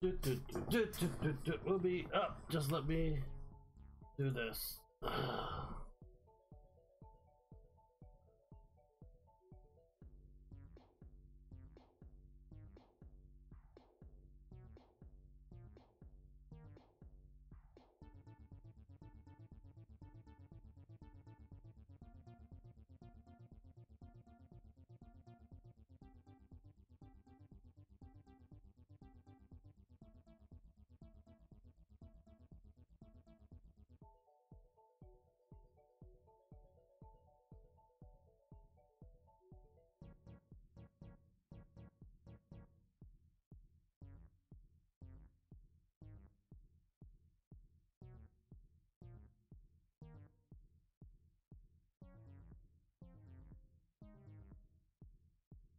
We'll be up. Just let me do this.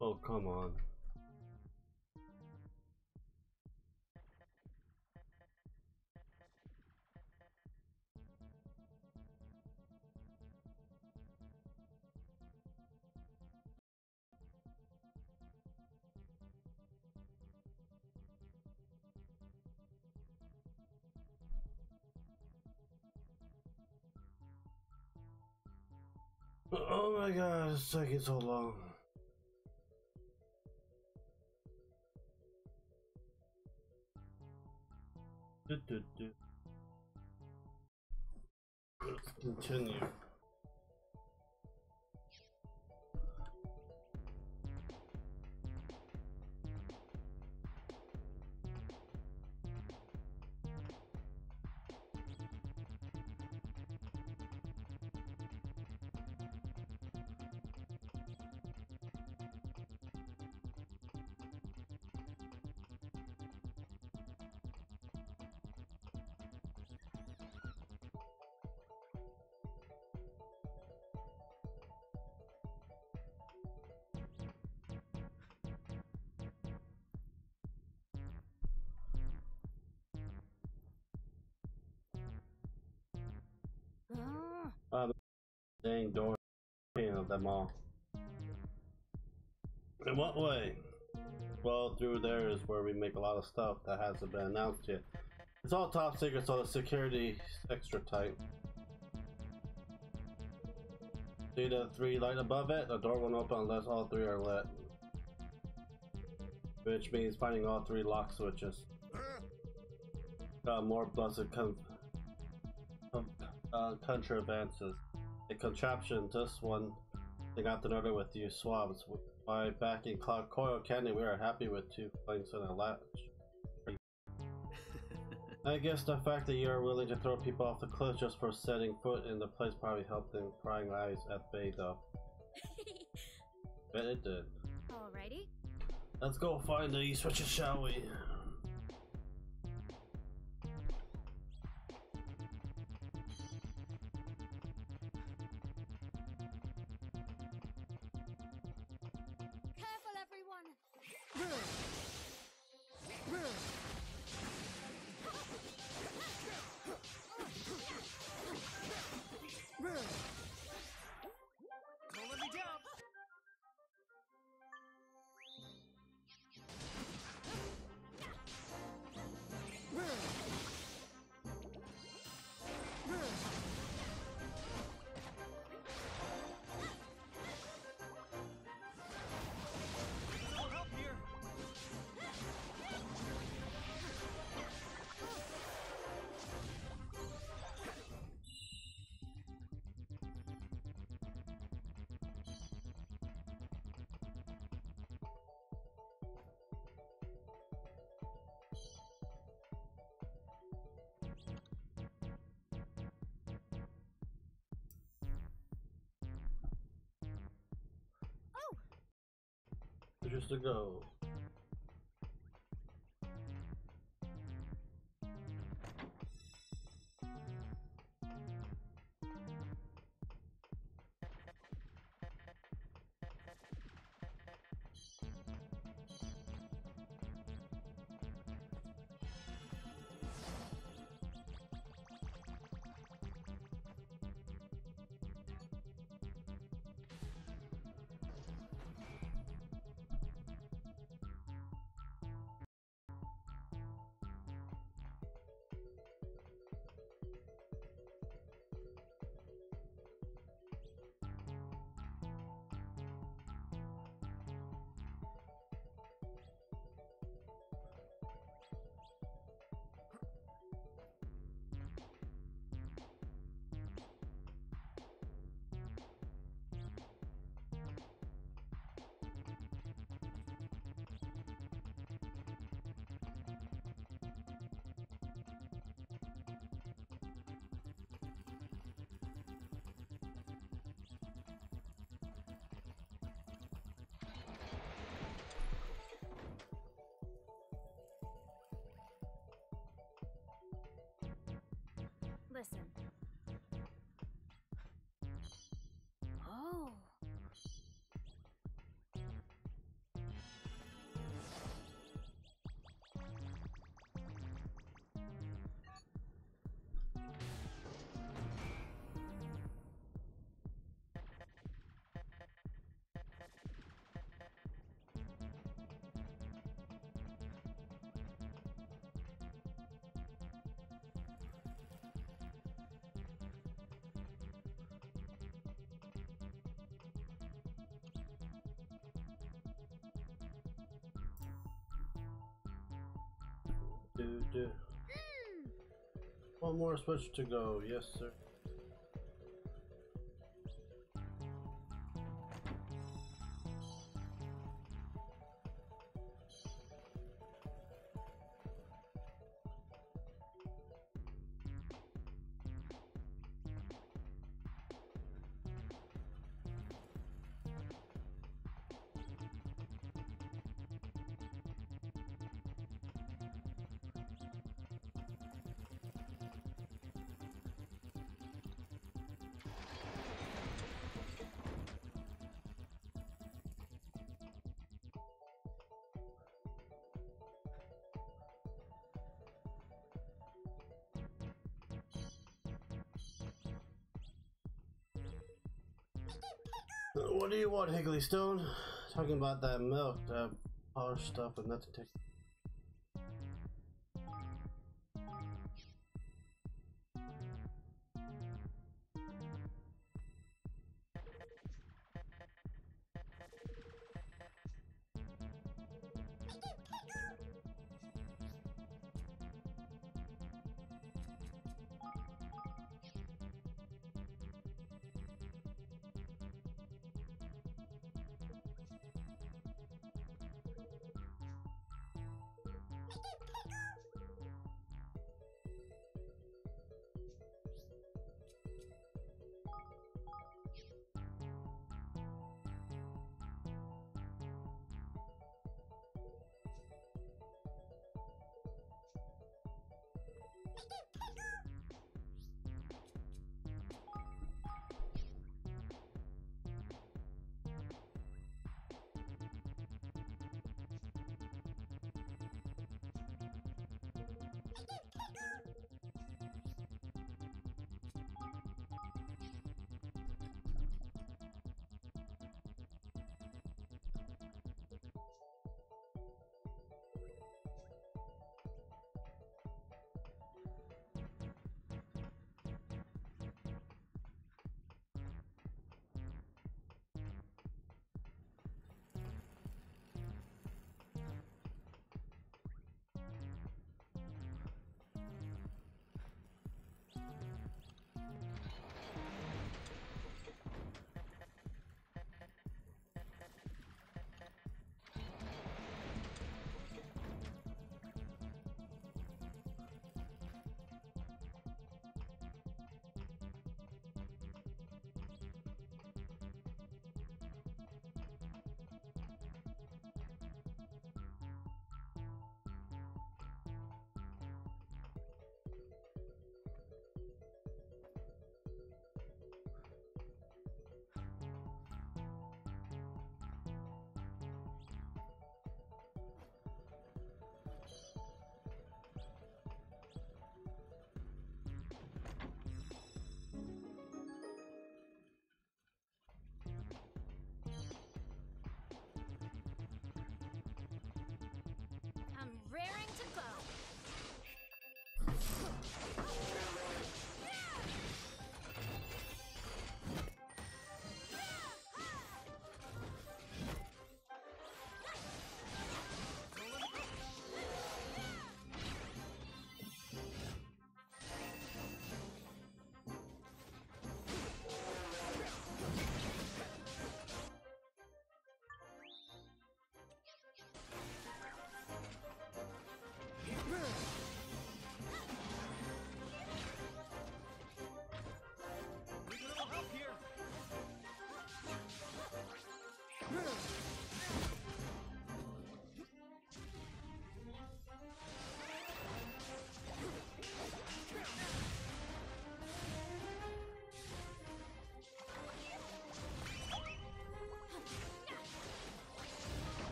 Oh, come on. Oh my god, it's taking so long. Let's continue. Dang door of them all. In what way? Well, through there is where we make a lot of stuff that hasn't been announced yet. It's all top secret, so the security's extra tight. See the 3 light above it? The door won't open unless all 3 are lit. Which means finding all 3 lock switches. More blessed country advances. A contraption, this one they got another with you swabs. By backing Cloud Coil Canyon, we are happy with 2 planks and a latch. I guess the fact that you are willing to throw people off the cliff just for setting foot in the place probably helped them prying eyes at bay though. Bet it did. Alrighty. Let's go find the switches, shall we? Just to go. Listen. Oh. Do. One more switch to go, yes sir. What do you want, Higgly Stone? Talking about that milk, that polished stuff, and nothing takes. I'm raring to go.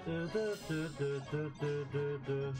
Do, do, do, do, do, do, do, do.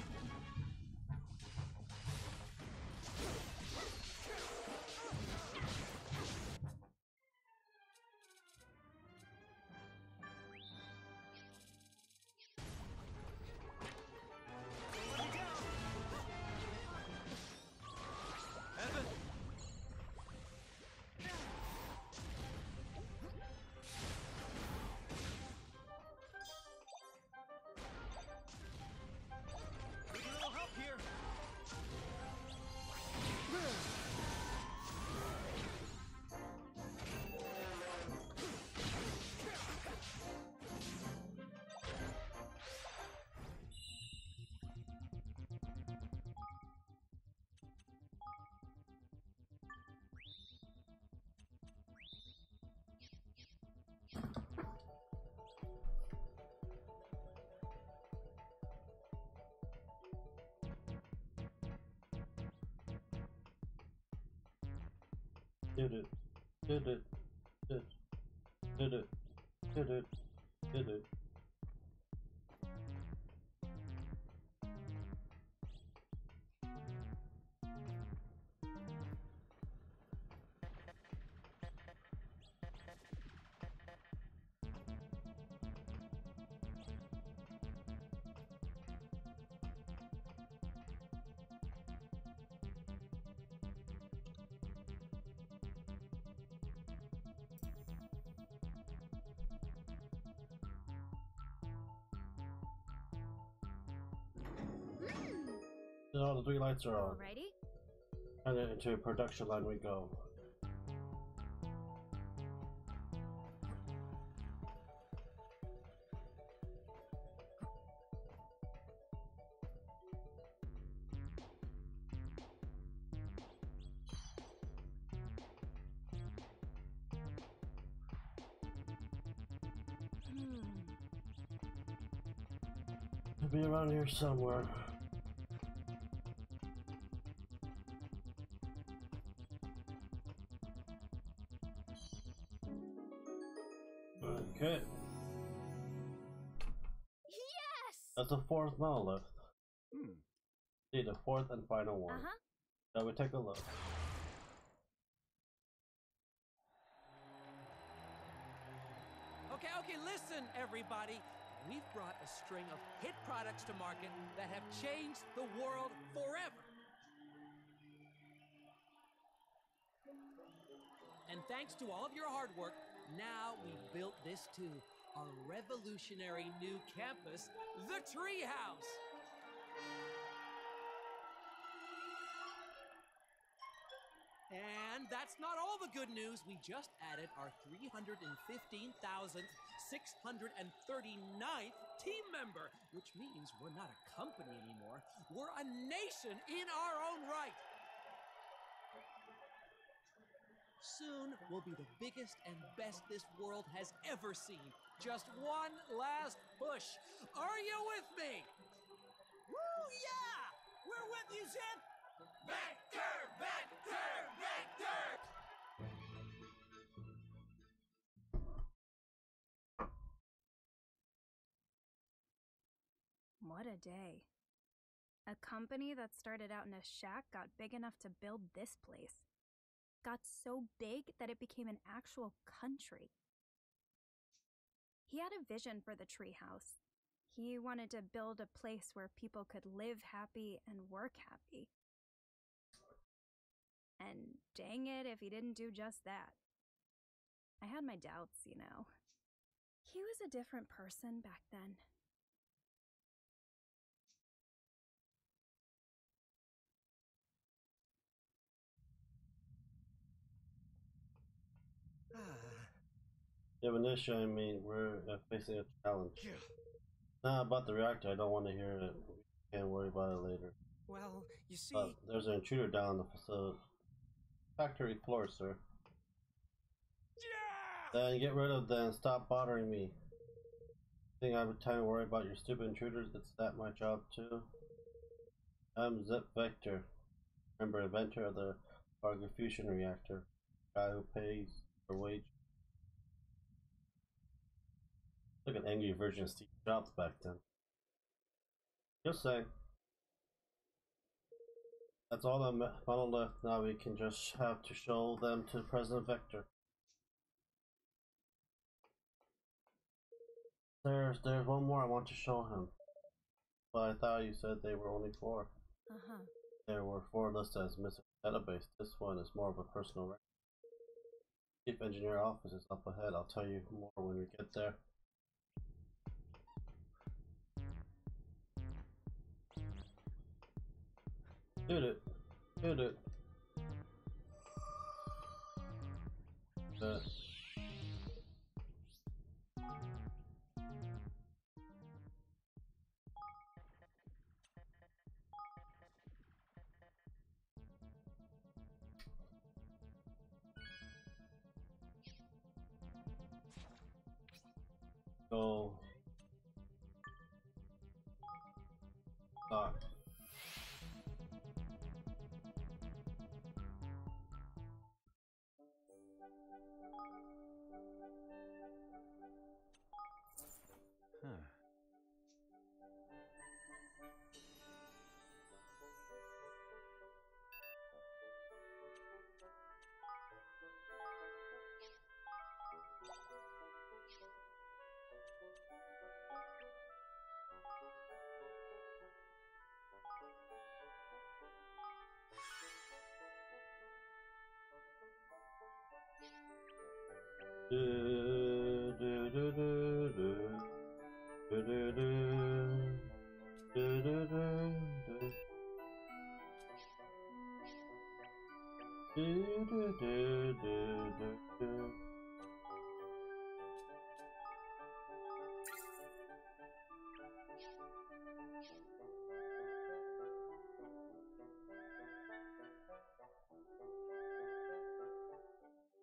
Did it, did it, did it, did it, did it. All the three lights are on. Alrighty. And then into a production line we go. It'll be around here somewhere. Okay. Yes! That's the fourth monolith. See, the fourth and final one. Shall we take a look? Okay, listen, everybody. We've brought a string of hit products to market that have changed the world forever. And thanks to all of your hard work, now we've built this too. Our revolutionary new campus, the Treehouse. And that's not all the good news. We just added our 315,639th team member, which means we're not a company anymore. We're a nation in our own right. Soon, we'll be the biggest and best this world has ever seen. Just one last push. Are you with me? Woo, yeah! We're with you, Zip! Vector! Vector! Vector! What a day. A company that started out in a shack got big enough to build this place. Got so big that it became an actual country. He had a vision for the treehouse. He wanted to build a place where people could live happy and work happy. And dang it if he didn't do just that. I had my doubts, you know. He was a different person back then. You have an issue, I mean, we're facing a challenge. Nah, about the reactor, I don't want to hear it. We can't worry about it later. Well, you see... But there's an intruder down the factory floor, sir. Yeah! Then get rid of them, stop bothering me. Think I have time to worry about your stupid intruders? It's that my job too. I'm Zip Vector. Remember, inventor of the Argo fusion reactor. Guy who pays for wage. Look at angry version of Steve Jobs back then. Just saying. That's all the model left. Now we can just have to show them to President Vector. There's one more I want to show him. But I thought you said they were only 4. Uh-huh. There were 4 listed as missing database. This one is more of a personal record. Chief Engineer Office is up ahead. I'll tell you more when we get there. Shoot it. Shoot it. Go. Stop.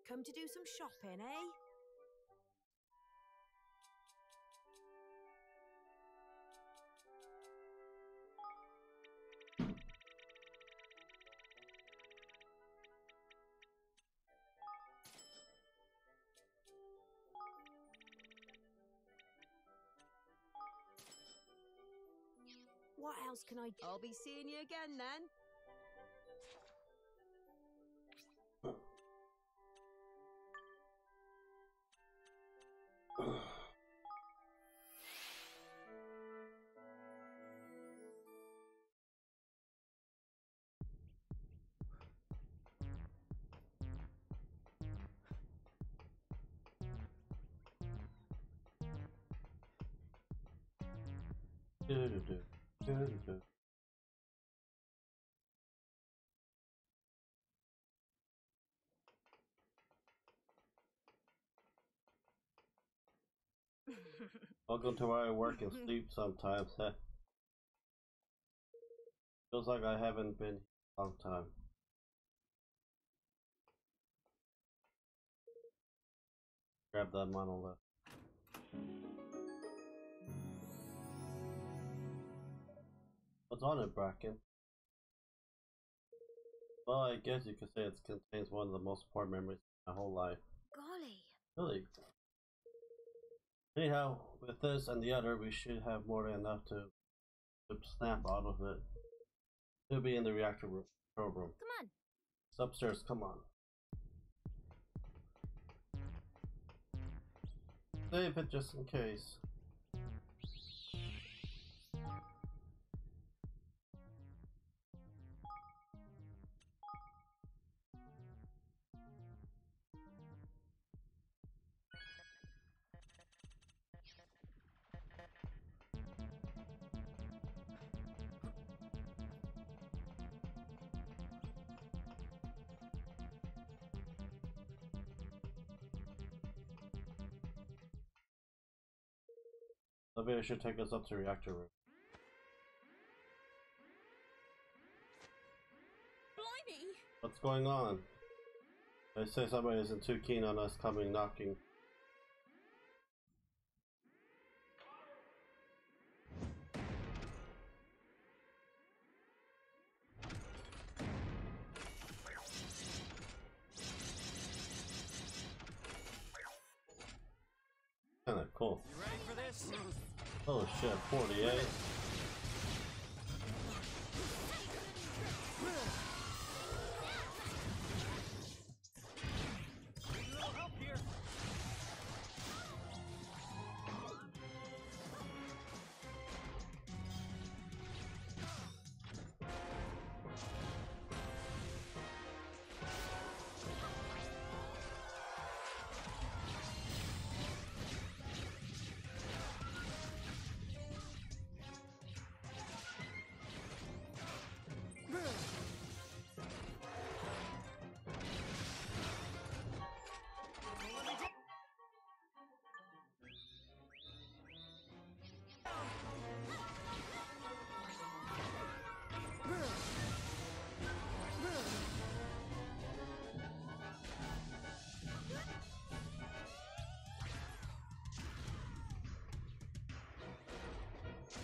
Come to do some shopping, eh? What else can I... I'll be seeing you again then. Welcome to where I work and sleep sometimes, huh? Feels like I haven't been a long time. Grab that monolith. What's on it, Bracken? Well, I guess you could say it contains one of the most important memories of my whole life. Golly. Really? Anyhow, with this and the other, we should have more than enough to snap out of it. It'll be in the reactor room, control room. Come on. It's upstairs, come on. Save it just in case. Elevator should take us up to the reactor room. Blimey! What's going on? They say somebody isn't too keen on us coming knocking. Kinda cool. You ready for this? Oh shit, 48. Need a little help here.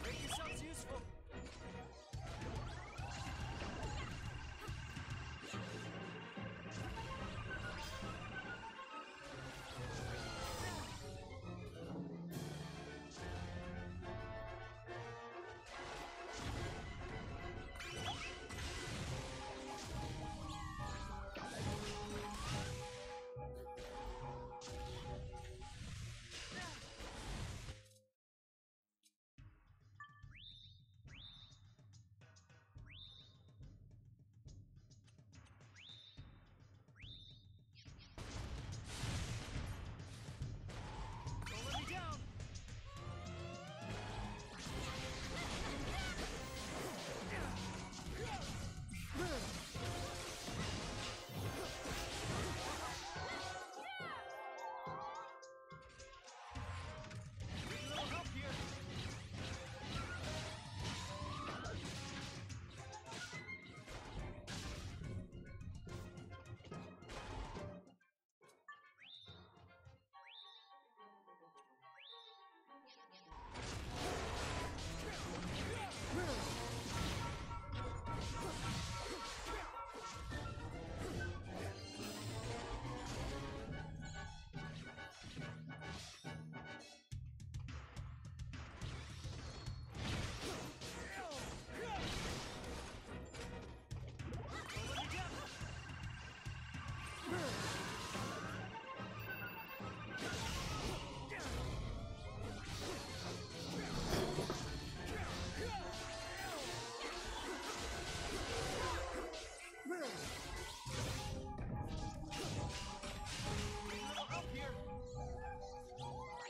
Make yourselves useful. Don't let me down. Need a little help here. Don't let me down. Need a little help here. Don't let me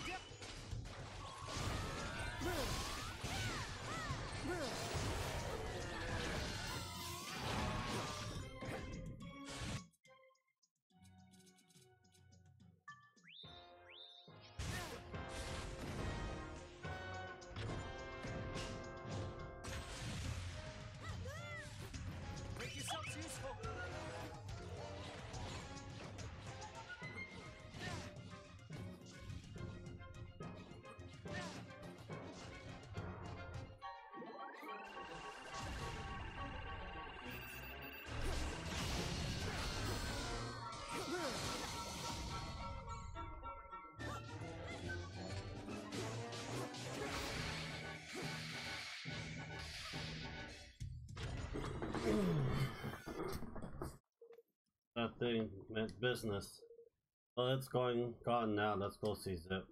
down. Make yourselves useful. That thing meant business. Well, it's gone now. Let's go see Zip.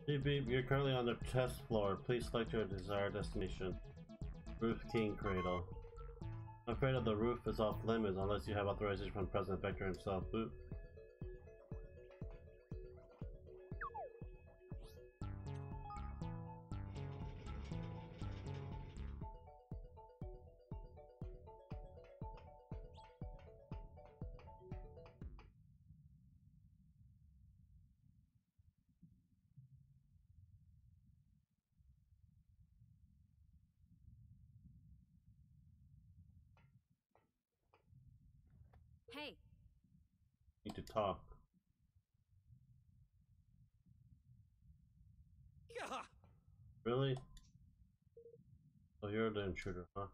Beep beep, you're currently on the test floor. Please select your desired destination. Roof King Cradle. I'm afraid of the roof is off limits unless you have authorization from President Vector himself. Boop. Hey. Need to talk. Yeah. Really? So you're the intruder, huh?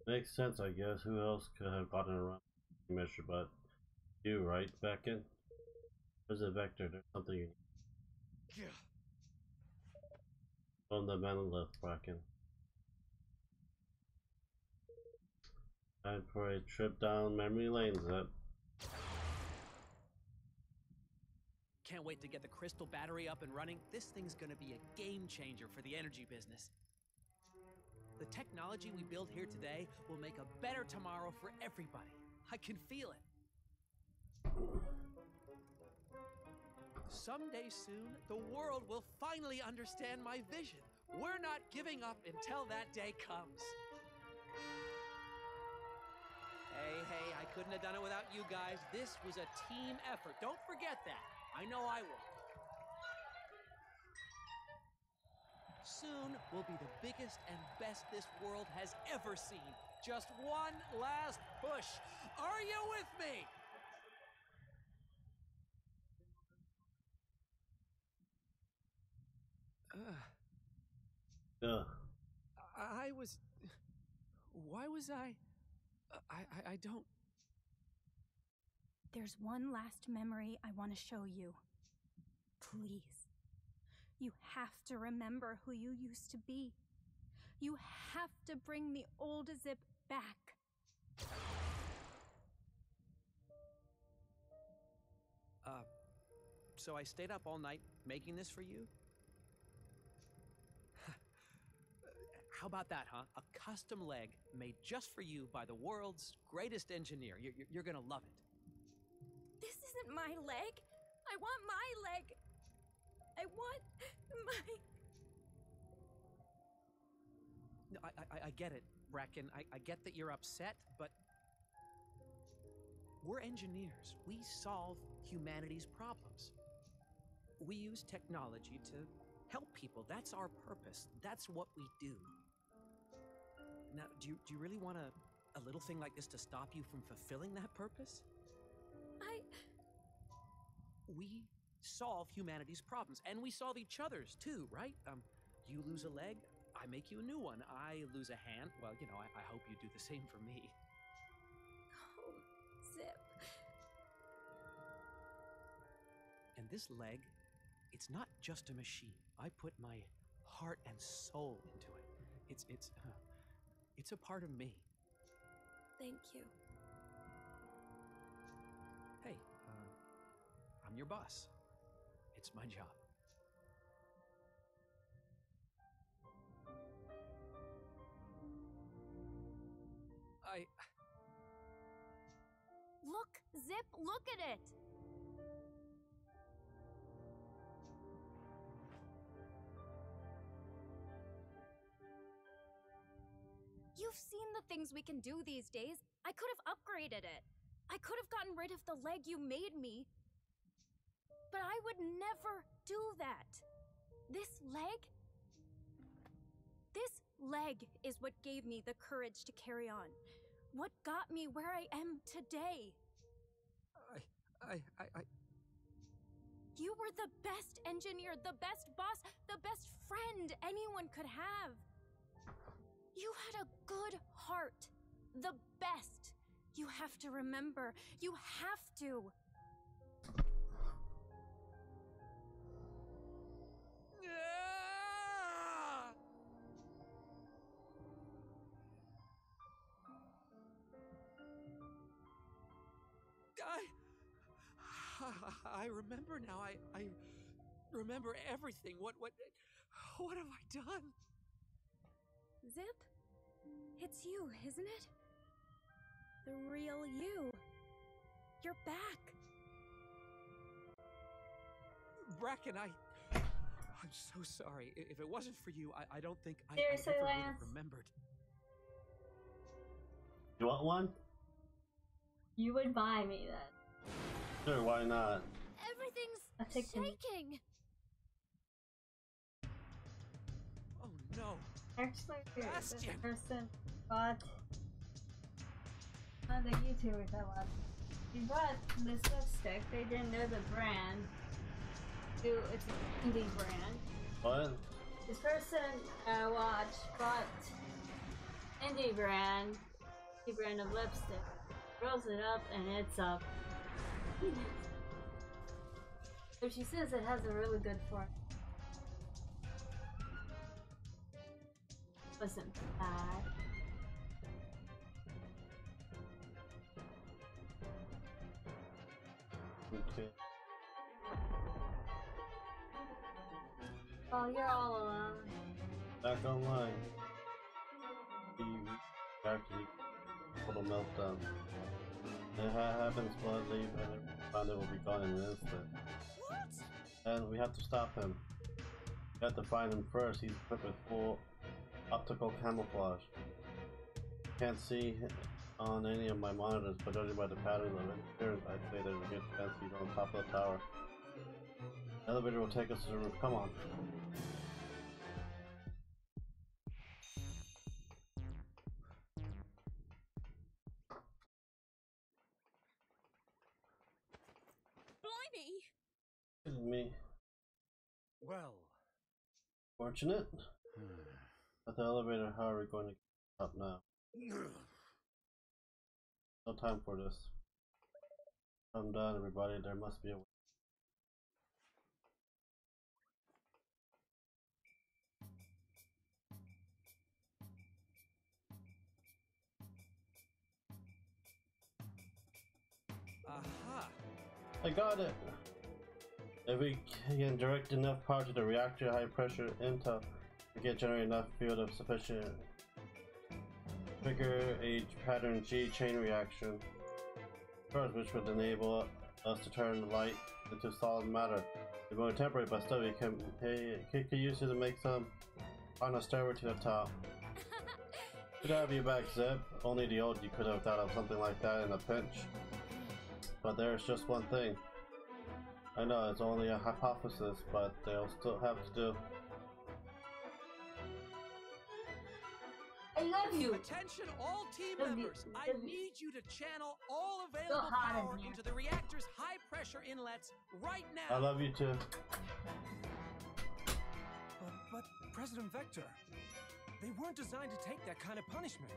Makes sense, I guess. Who else could have gotten around the measure but you, right, Beckon? There's a vector. There's something you Yeah. on the monolith, Bracken. Time for a trip down memory lane, Zip. Can't wait to get the crystal battery up and running. This thing's gonna be a game changer for the energy business. The technology we build here today will make a better tomorrow for everybody. I can feel it. Someday soon, the world will finally understand my vision. We're not giving up until that day comes. Hey, I couldn't have done it without you guys. This was a team effort. Don't forget that. I know I will. Soon will be the biggest and best this world has ever seen. Just one last push. Are you with me? I was... Why was I don't... There's one last memory I want to show you. Please. You have to remember who you used to be. You have to bring the old Zip back. So I stayed up all night making this for you? How about that, huh? A custom leg made just for you by the world's greatest engineer. You're gonna love it. This isn't my leg. I want my leg. I want my... No, I get it, Bracken. I get that you're upset, but... We're engineers. We solve humanity's problems. We use technology to help people. That's our purpose. That's what we do. Now, do you really want a little thing like this to stop you from fulfilling that purpose? We solve humanity's problems, and we solve each other's too, right? You lose a leg, I make you a new one. I lose a hand, well, you know, I hope you do the same for me. Oh, Zip. And this leg, it's not just a machine. I put my heart and soul into it. It's a part of me. Thank you. Hey, I'm your boss. It's my job. Look, Zip, look at it! You've seen the things we can do these days. I could have upgraded it. I could have gotten rid of the leg you made me. But I would never do that. This leg is what gave me the courage to carry on. What got me where I am today. You were the best engineer, the best boss, the best friend anyone could have. You had a good heart. The best. You have to remember. You have to. I remember now. I remember everything. What have I done? Zip? It's you, isn't it? The real you. You're back. Bracken, I'm so sorry. If it wasn't for you, I don't think I ever Seriously, would have Lance? remembered. You want one? You would buy me that. Sure, why not? Everything's shaking. Oh no. Actually, this Bastion! person bought The YouTubers I watch. They bought this lipstick. They didn't know the brand. It's an indie brand. What? This person I watched bought indie brand of lipstick. Rolls it up and it's up. So she says it has a really good formula. Wasn't bad. Okay. Oh, you're all alone. Back online. The actually total meltdown. It happens, but they found it will be gone in an instant. What? And we have to stop him. We have to find him first. He's equipped with full optical camouflage. Can't see on any of my monitors, but judging by the pattern of interference, I'd say there's a good chance he's on top of the tower. The elevator will take us to the roof. Come on. Blimey! Excuse me. Well. Fortunate. At the elevator, how are we going to get up now? No time for this. Come down, everybody. There must be a way. Aha! I got it! If we can direct enough power to the reactor high pressure intel, we can generate enough field of sufficient trigger a pattern G chain reaction, first, which would enable us to turn light into solid matter. It's only temporary, but still we could use it to make some on a stairway to the top. Good to have you back, Zeb. Only the old you could have thought of something like that in a pinch. But there's just one thing. I know it's only a hypothesis, but they'll still have to do. I love you! Attention all team Love you. members! I need you to channel all So available hot in power here. into the reactor's high pressure inlets right I now! love you too. But President Vector, they weren't designed to take that kind of punishment.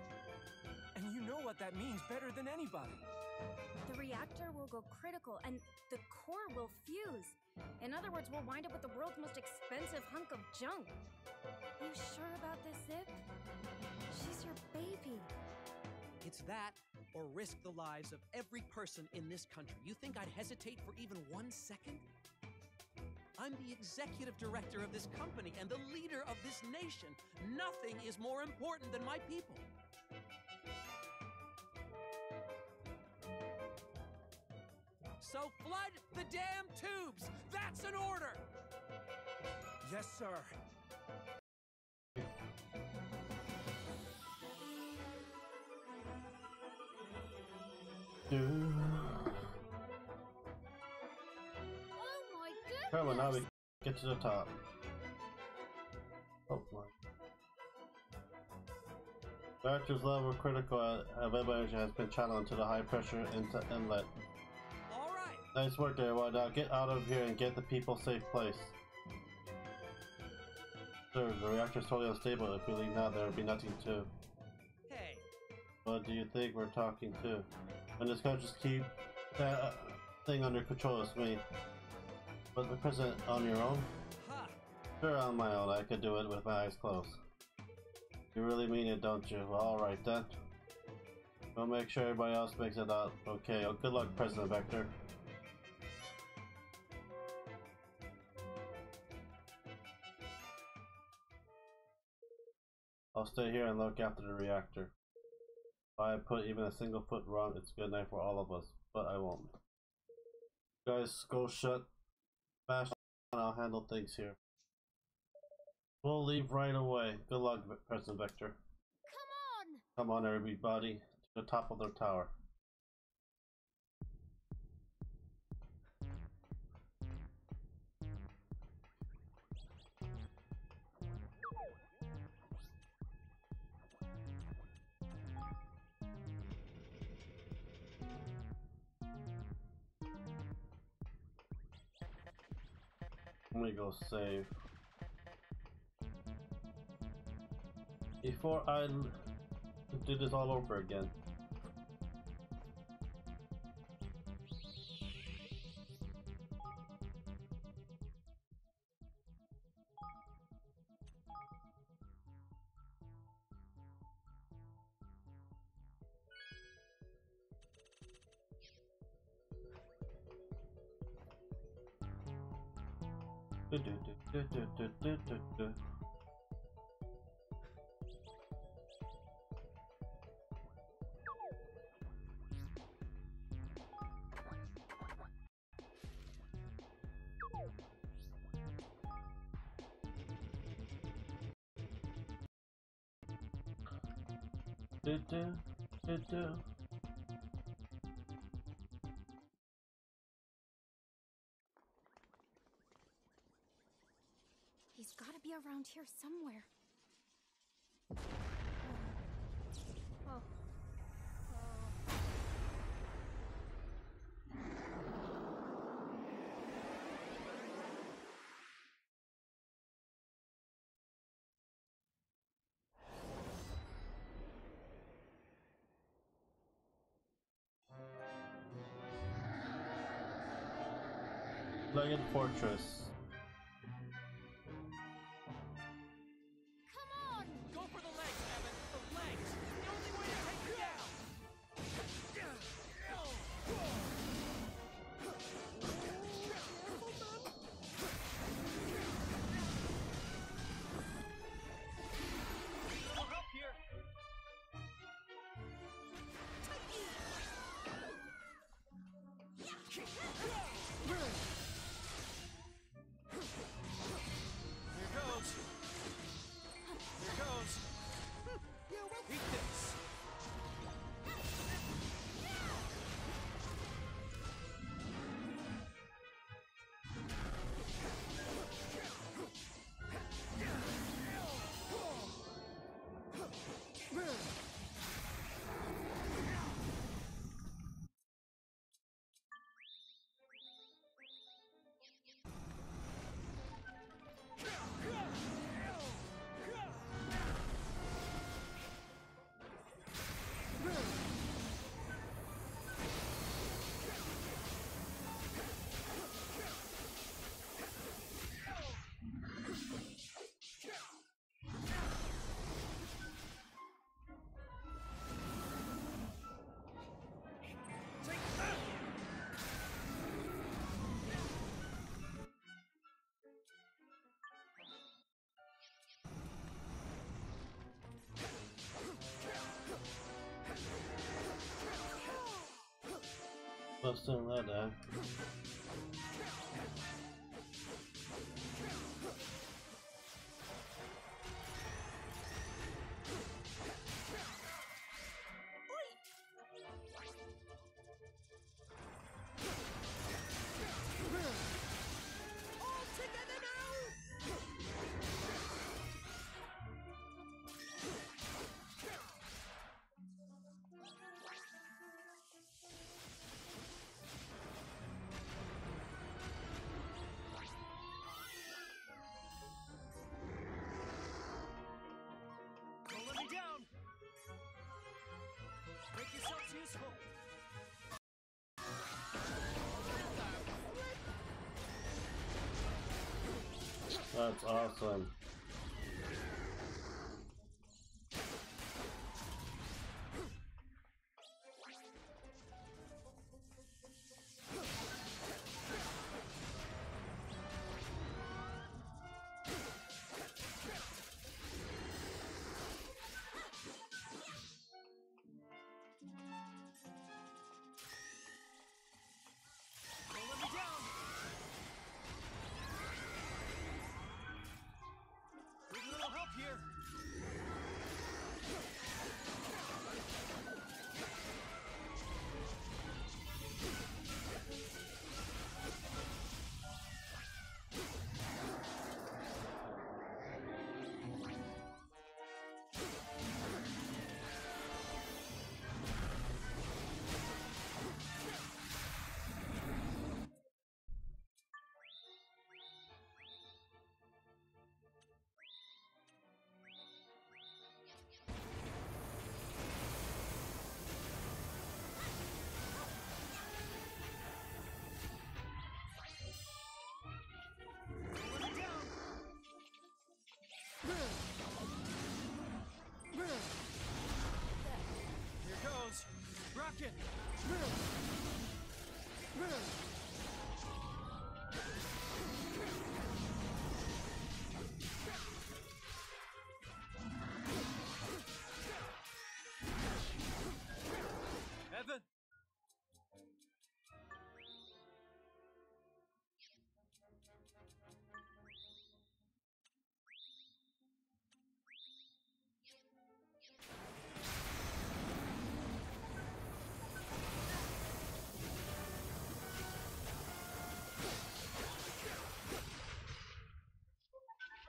And you know what that means better than anybody. The reactor will go critical and the core will fuse. In other words, we'll wind up with the world's most expensive hunk of junk. You sure about this, Zip? She's your baby. It's that, or risk the lives of every person in this country. You think I'd hesitate for even 1 second? I'm the executive director of this company and the leader of this nation. Nothing is more important than my people. So flood the damn tubes! That's an order! Yes, sir. Oh my goodness! Come on, now we get to the top. Oh my. Reactor's level critical web energy has been channeled into the high pressure inlet. All right. Nice work there. Well, now get out of here and get the people safe place. Sir, the reactor is totally unstable. If we leave now, there will be nothing to. Hey, What do you think we're talking to? And this guy just keep that thing under control, it's me. But the president on your own? ha! Sure, on my own. I could do it with my eyes closed. You really mean it, don't you? Well, alright then. We'll make sure everybody else makes it out okay. Oh, good luck, President Vector. I'll stay here and look after the reactor. If I put even a single foot wrong, it's good night for all of us. But I won't. Guys, go shut. Smash and I'll handle things here. We'll leave right away. Good luck, President Vector. Come on, everybody, to the top of the tower. I'm gonna go save. Before I do this all over again. He's gotta be around here somewhere. Oh. Dragon Fortress. Come on! Go for the legs, Evan! The legs! The only way to take you down! Little help here! Here goes! Here goes! Eat this! Busting that out. All together now! Don't let me down! Make yourselves useful! That's awesome. Don't let me down! Rockin'! Evan!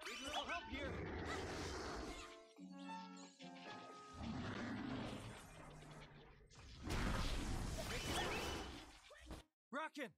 Need a little help here. Rockin'!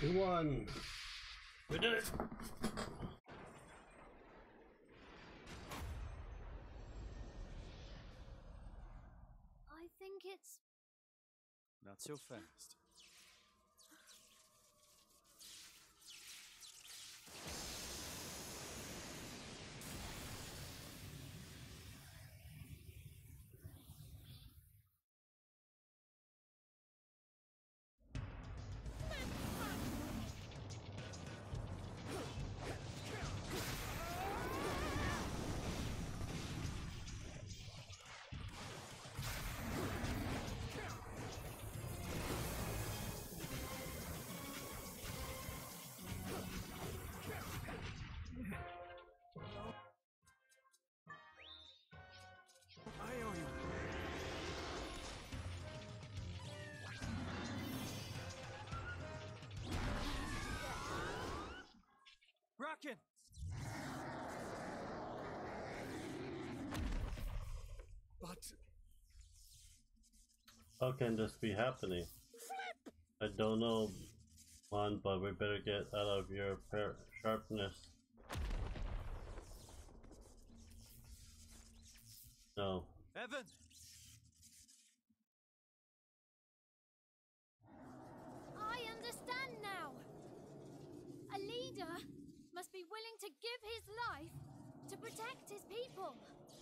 We won! We did it! I think it's... Not so fast. I owe you. Rockin'! But How can this be happening? I don't know, man, but we better get out of your sharpness. No. Evan! I understand now. A leader must be willing to give his life to protect his people.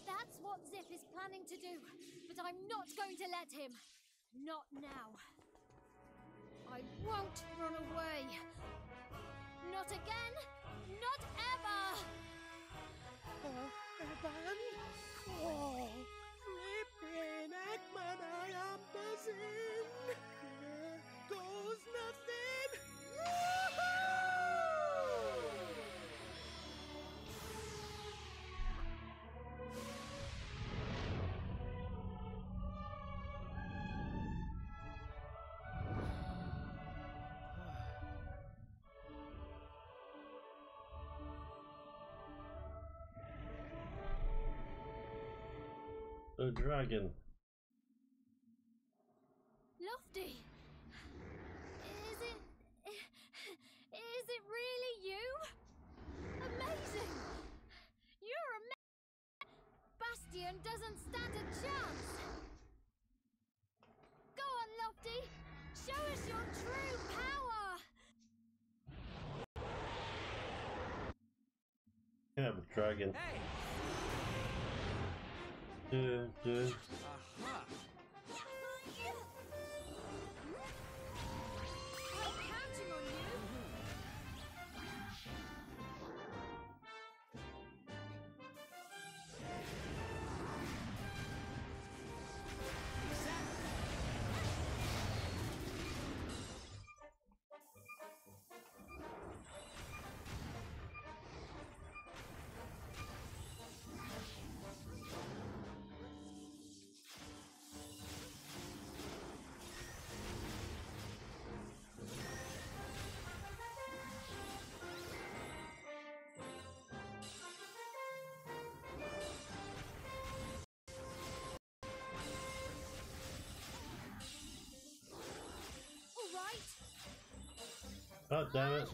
That's what Zip is planning to do, but I'm not going to let him. Not now. I won't run away. Not again. Not ever. Evan? Oh, flippin' Eggman, I am buzzing. Here goes nothing. The dragon. Lofty. Is it really you? Amazing. You're Bastion doesn't stand a chance. Go on, Lofty. Show us your true power. dragon. Hey! Dude. Aha! I'm counting on you. All right. God damn it.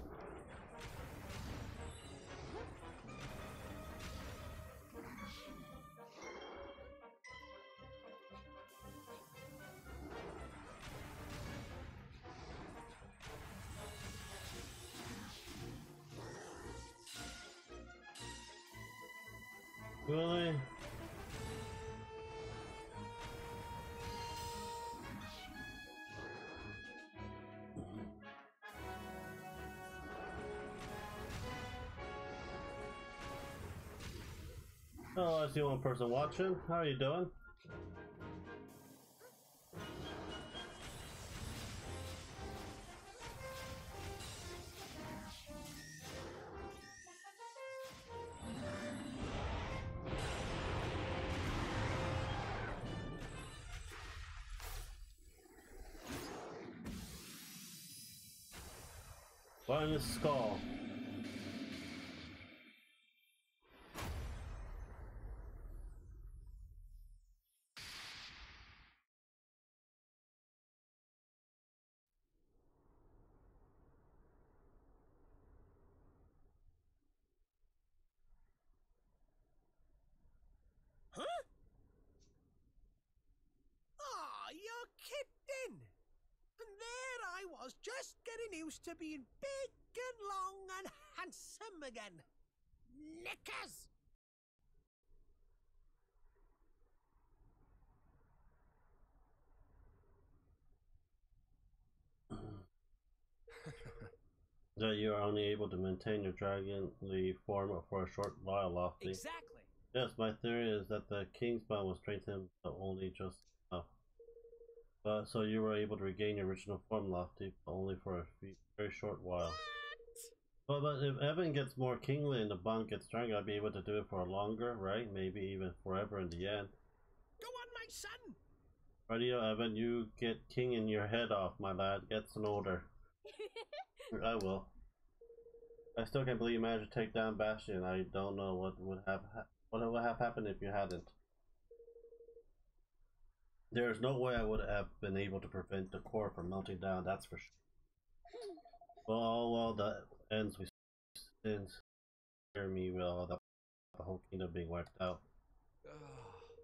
Really? Oh, I see one person watching. How are you doing? Find the skull. Huh? Ah, you're kidding! And there I was, just getting used to being big and long and handsome again. Knickers! That you are only able to maintain your dragonly form for a short while, Lofty. Exactly. Yes, my theory is that the king's bond was strengthened but only just enough. But so you were able to regain your original form, Lofty, but only for a very short while. Well, but if Evan gets more kingly and the bond gets stronger, I'll be able to do it for longer, right? Maybe even forever in the end. Go on, my son! Radio Evan, you get king in your head off, my lad. Get an order. I will. I still can't believe you managed to take down Bastion. I don't know what would have happened if you hadn't. There is no way I would have been able to prevent the core from melting down. That's for sure. Well, that ends with since hear me well the whole kingdom being wiped out.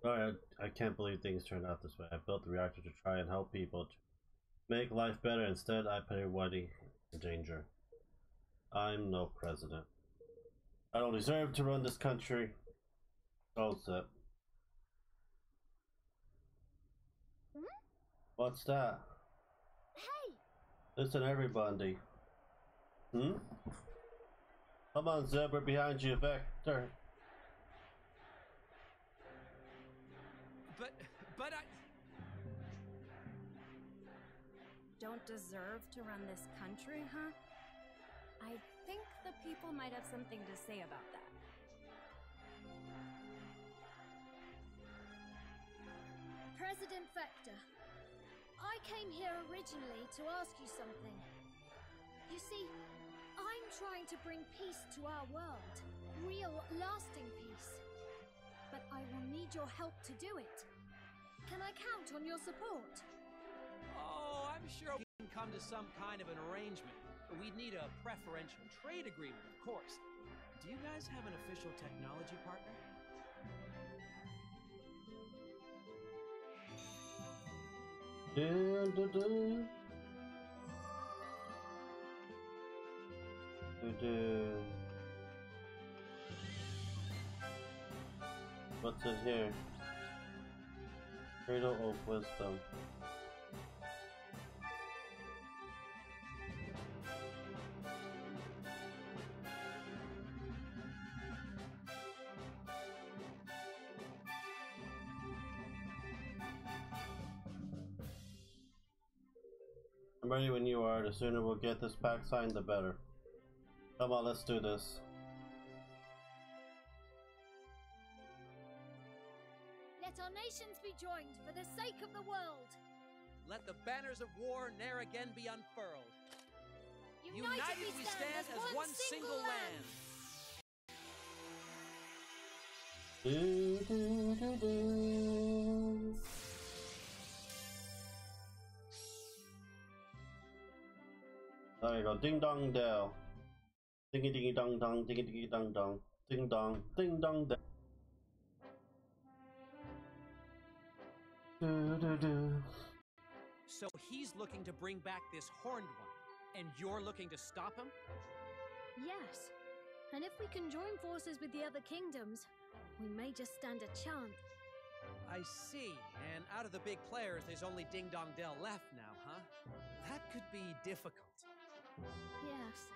Sorry, I can't believe things turned out this way. I built the reactor to try and help people to make life better. Instead, I put everybody in danger. I'm no president. I don't deserve to run this country. All set. What's that? Hey! Listen, everybody. Come on, Zebra, behind you, Vector. But I... Don't deserve to run this country, huh? I think the people might have something to say about that. President Vector, I came here originally to ask you something. You see, I'm trying to bring peace to our world. Real, lasting peace. But I will need your help to do it. Can I count on your support? Oh, I'm sure we can come to some kind of an arrangement. We'd need a preferential trade agreement, of course. Do you guys have an official technology partner? What's in here? Cradle of Wisdom. I'm ready when you are. The sooner we'll get this pact signed, the better. Come on, let's do this. Let our nations be joined for the sake of the world. Let the banners of war ne'er again be unfurled. United we stand as one single land. Do, do, do, do. There you go, ding dong dell. Dingy dingy dong dong, dingy dingy dong dong. Ding dong, ding dong dell. Do, do, do. So he's looking to bring back this horned one, and you're looking to stop him? Yes. And if we can join forces with the other kingdoms, we may just stand a chance. I see. And out of the big players, there's only Ding Dong Dell left now, huh? That could be difficult. Yes.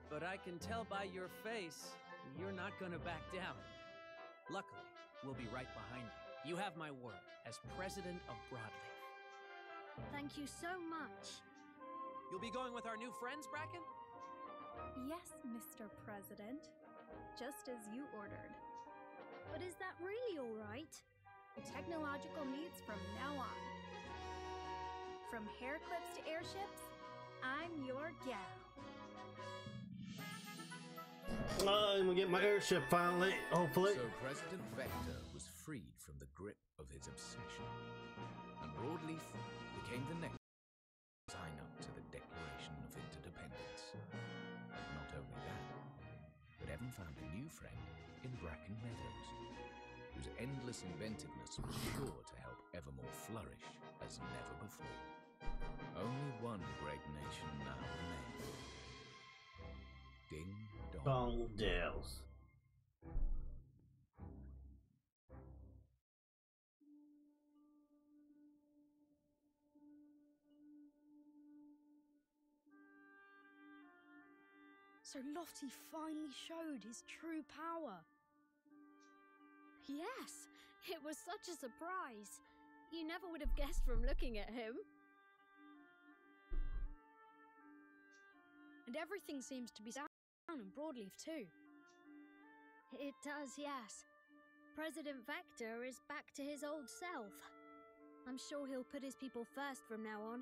But I can tell by your face, you're not gonna back down. Luckily, we'll be right behind you. You have my word as president of Broadleaf. Thank you so much. You'll be going with our new friends, Bracken? Yes, Mr. President. Just as you ordered. But is that really all right? Technological needs from now on. From hair clips to airships, I'm your gal. I'm gonna get my airship finally, hopefully. So President Vector was freed from the grip of his obsession, and Broadleaf became the next sign up to the Declaration of Interdependence. Not only that, but Evan found a new friend in Bracken Meadows, whose endless inventiveness was sure to help Evermore flourish as never before. Only one great nation now remained. Ding Dong. Dong Dells. So Lottie finally showed his true power. Yes, it was such a surprise. You never would have guessed from looking at him. And everything seems to be down in Broadleaf too. It does, yes. President Vector is back to his old self. I'm sure he'll put his people first from now on.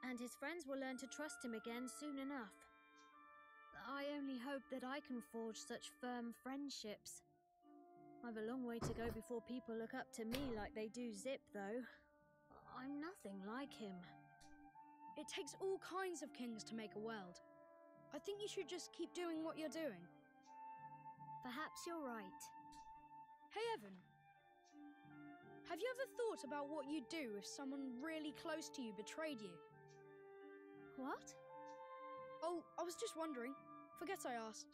And his friends will learn to trust him again soon enough. I only hope that I can forge such firm friendships. I've a long way to go before people look up to me like they do Zip, though. I'm nothing like him. It takes all kinds of kings to make a world. I think you should just keep doing what you're doing. Perhaps you're right. Hey, Evan. Have you ever thought about what you'd do if someone really close to you betrayed you? What? Oh, I was just wondering. Forget I asked.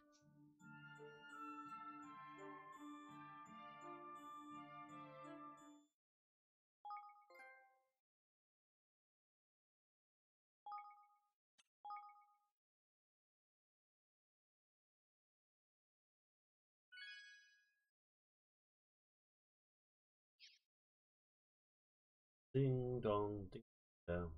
Ding dong, ding dong.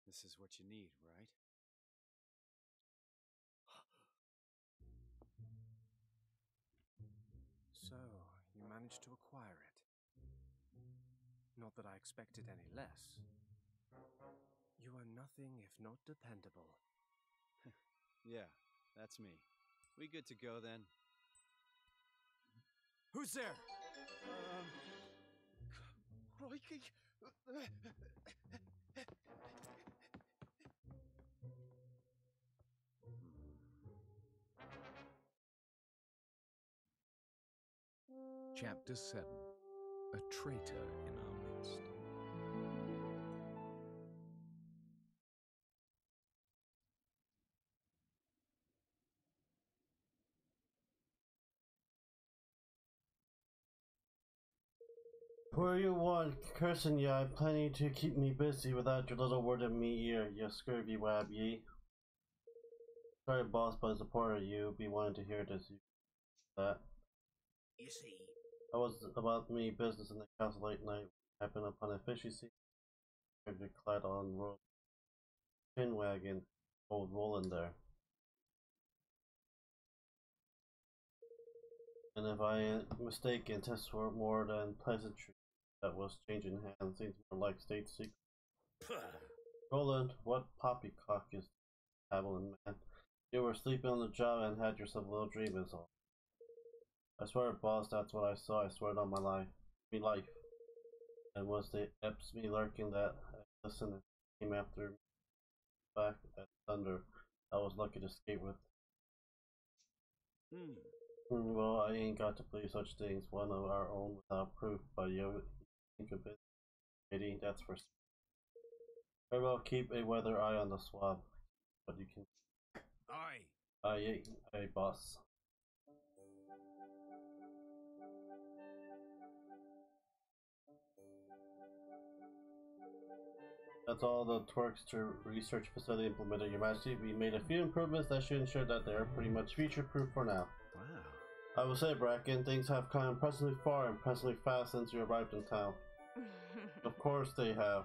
This is what you need, right? So, you managed to acquire it. Not that I expected any less. You are nothing if not dependable. Yeah, that's me. We good to go then? Who's there? Crikey! Chapter 7. A traitor in our midst. Where you want, cursing ya, I'm planning to keep me busy without your little word in me ear, you scurvy wab ye. Sorry boss, but as a part of you be wanting to hear this, that. You see, I was about me business in the castle late night, happened upon a fishy sea, clad on road, tin wagon, old Roland there. And if I ain't mistaken, this were more than pleasantry that was changing hands, seems more like state secret. Roland, what poppycock is Avalon, man? You were sleeping on the job and had yourself a little dream is all. I swear, boss, that's what I saw. I swear it on my life. Me life. And was the Eps me lurking that I listened and came after me back at thunder. I was lucky to escape with. Well, I ain't got to believe such things. One of our own without proof, but you think of it. Pity, that's for certain. Very well, keep a weather eye on the swab. But you can. Aye. Aye, boss. That's all the Twerkster research facility implemented, Your Majesty. We made a few improvements that should ensure that they are pretty much future-proof for now. Wow. I will say, Bracken, things have come impressively far and impressively fast since you arrived in town. Of course they have.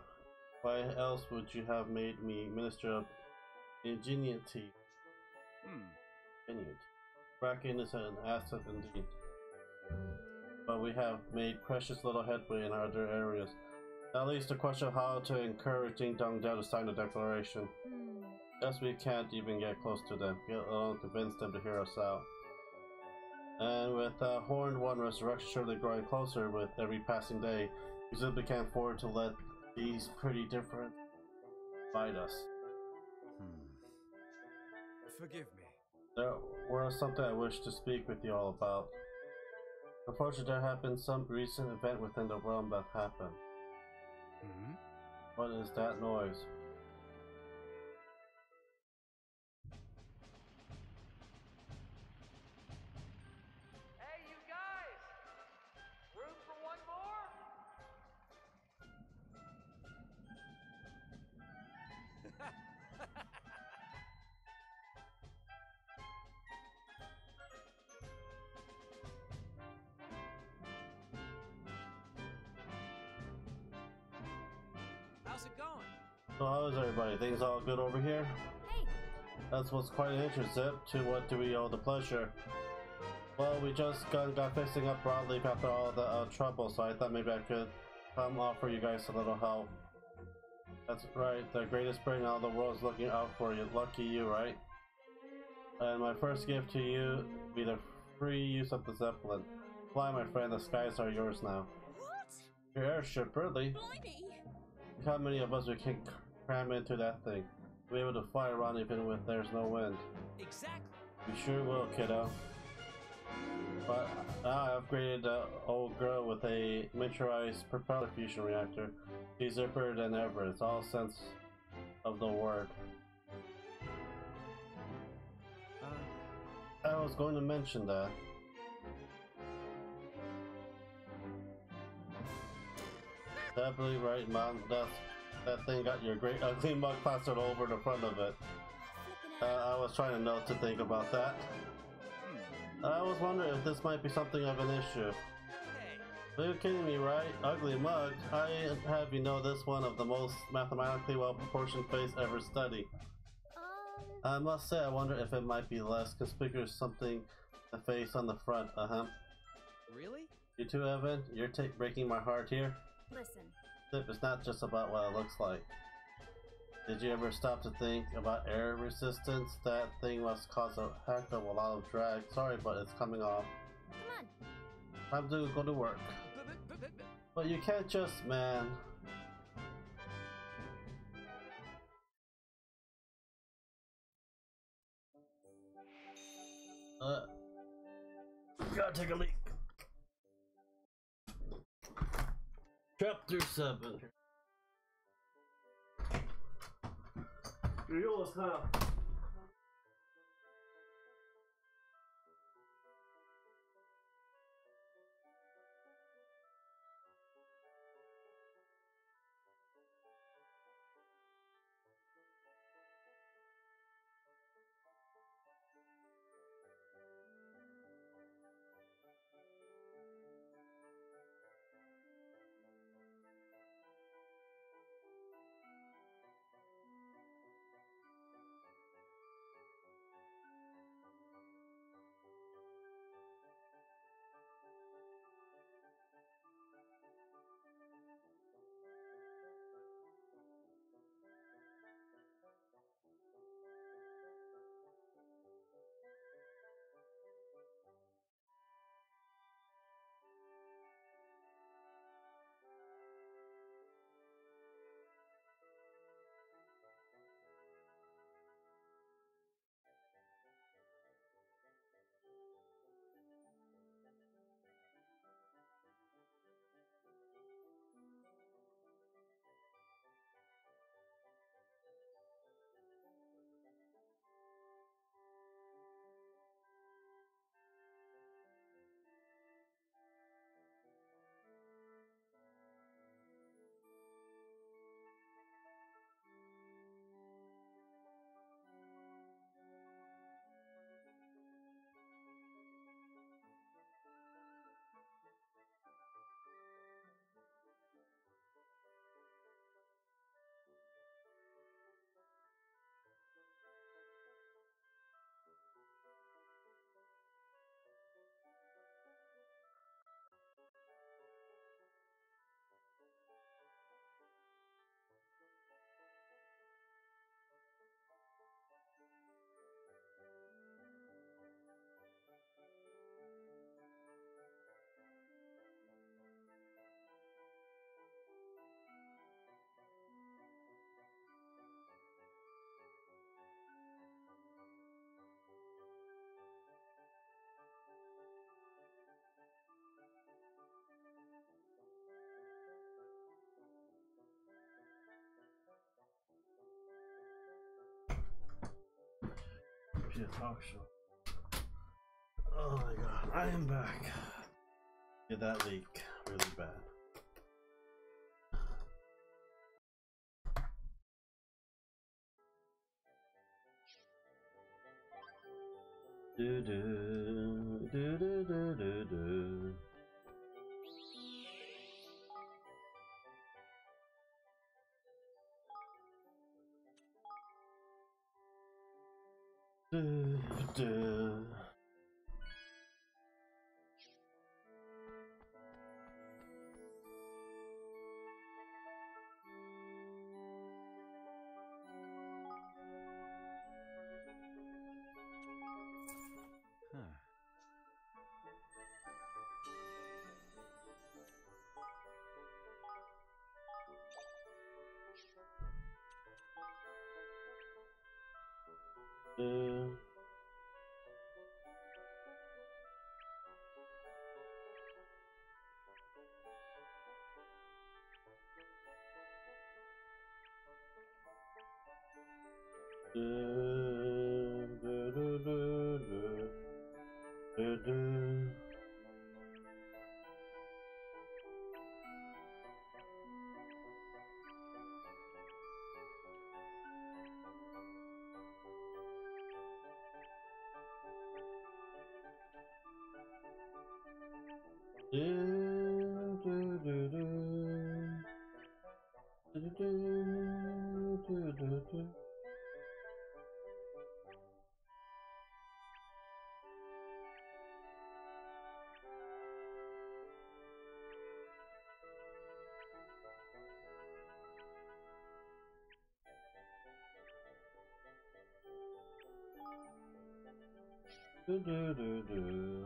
Why else would you have made me Minister of Ingenuity? Ingenuity. Bracken is an asset indeed. But we have made precious little headway in other areas. At least the question of how to encourage Ding Dong Dell to sign the declaration. Guess we can't even get close to them, let alone convince them to hear us out. And with Horned One Resurrection surely growing closer with every passing day, we simply can't afford to let these pretty different fight us. Forgive me. There was something I wish to speak with you all about. Unfortunately, there have been some recent event within the realm that happened. What is that noise? Hey, you guys! Room for one more? How's it going? So how is everybody? Things all good over here? Hey, That's what's quite an interest, Zip. To what do we owe the pleasure? Well, we just got fixing up Broadleaf after all the trouble, so I thought maybe I could come offer you guys a little help. That's right, the greatest brain in all the world's looking out for you. Lucky you, right? And my first gift to you be the free use of the Zeppelin. Fly, my friend, the skies are yours now. what? Your airship, really? Blimey! Look how many of us we can cram into that thing. Be able to fly around even when there's no wind. Exactly. You sure will, kiddo. But I upgraded the old girl with a miniaturized propeller fusion reactor. She's zipper than ever. It's all sense of the word. I was going to mention that. Definitely right, Mom. That thing got your great ugly mug plastered over the front of it. I was trying to know to think about that. I was wondering if this might be something of an issue. Are you kidding me, right? Ugly mug? I have you know this one of the most mathematically well-proportioned face ever studied. I must say, I wonder if it might be less conspicuous something the face on the front, Really? You too, Evan? You're breaking my heart here? Listen, Zip, it's not just about what it looks like. Did you ever stop to think about air resistance? That thing must cause a heck of a lot of drag. Sorry, but it's coming off. come on. Time to go to work. But you can't just, man. Gotta take a leak. Chapter 7. You're yours, huh? actually a talk show. Oh my god, I am back. Did that leak really bad? Do do do do do do do. Do do. Huh. Do. Do do do do do do. Do do do do do do do do do. Do do do do.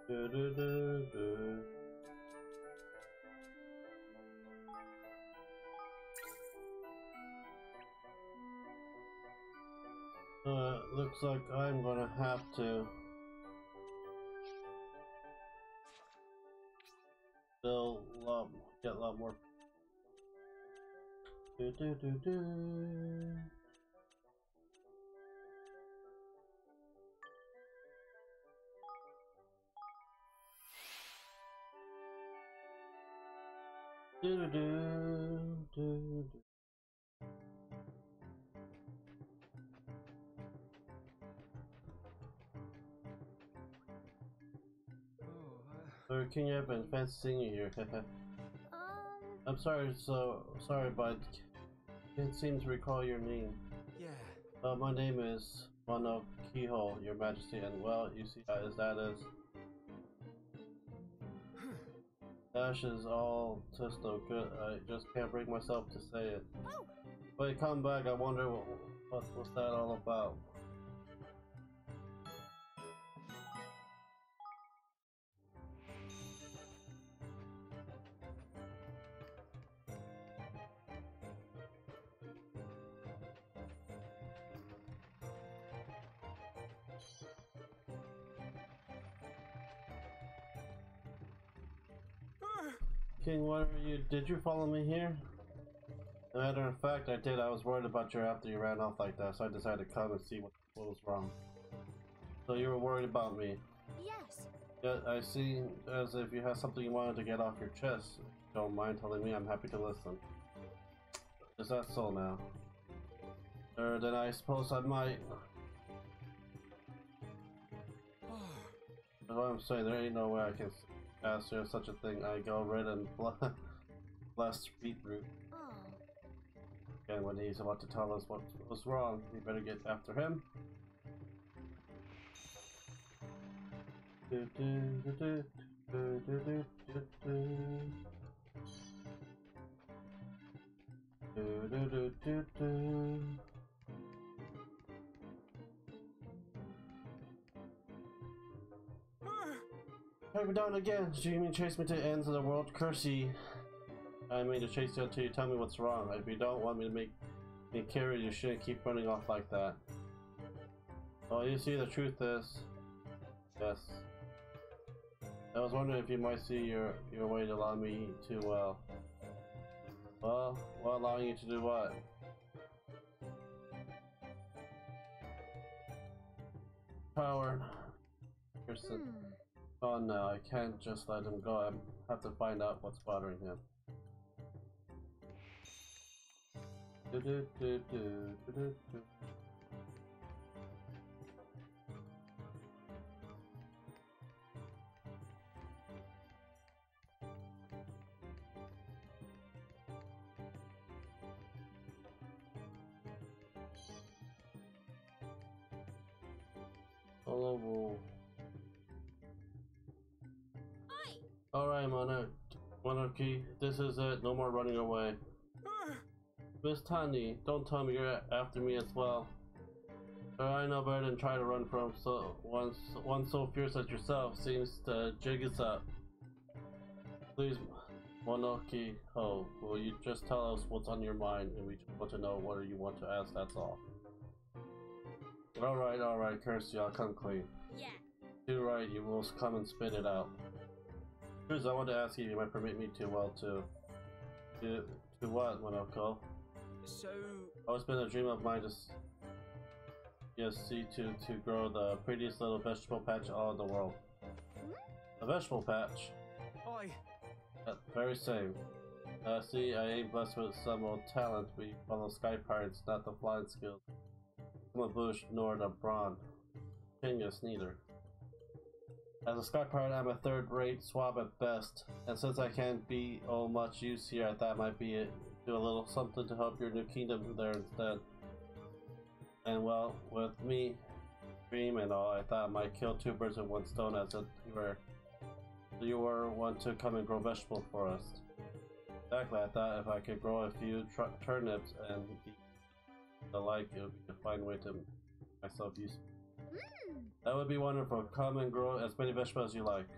Do do do do. Looks like I'm gonna have to build get a lot more. Do do do do. Do do do do do. Sorry, King Evan, fancy seeing you here. I'm sorry, sorry, but can't seem to recall your name. Yeah. My name is Mono Keyhole, Your Majesty, and well, you see, as that is. Dash is all just no good. I just can't bring myself to say it. Wait, come back. I wonder what's that all about. King, what are you? Did you follow me here? As a matter of fact, I did. I was worried about you after you ran off like that, so I decided to come and see what was wrong. So you were worried about me? Yes. Yeah, I see as if you have something you wanted to get off your chest. If you don't mind telling me, I'm happy to listen. Is that so now? Then I suppose I might. That's what I'm saying, there ain't no way I can faster, such a thing. I go red and blessed beetroot. Oh. And when he's about to tell us what was wrong, we better get after him. Hey, we're down again. Do you mean chase me to the ends of the world? Curse ye. I mean to chase you until you tell me what's wrong. If you don't want me to make me carry, you shouldn't keep running off like that. Well, you see, the truth is... Yes. I was wondering if you might see your way to allow me to, well, allowing you to do what? Power. Person. Oh no, I can't just let him go. I have to find out what's bothering him. Hello. Alright, Monarchy, this is it. No more running away. Miss Tani, don't tell me you're after me as well. I know better than try to run from one so fierce as yourself seems to jig us up. Please, Monarchy, will you just tell us what's on your mind, and we just want to know what you want to ask, that's all. Alright, curse you, I'll come clean. Yeah. You're right, you will come and spit it out. Here's, I want to ask you if you might permit me to what, Monoko? So... Oh, it's been a dream of mine to to grow the prettiest little vegetable patch all in the world. A vegetable patch? Oi! Very same. See, I ain't blessed with some old talent. We follow sky pirates, not the flying skills. I'm a bush, nor the brawn. Genius, neither. As a sky pirate, I'm a third-rate swab at best, and since I can't be much use here, I thought I might be do a little something to help your new kingdom there instead. And well, with me, dream and all, I thought I might kill two birds with one stone, as if you were one to come and grow vegetables for us. Exactly, I thought if I could grow a few turnips and the like, it would be a fine way to make myself useful. That would be wonderful. Come and grow as many vegetables as you like.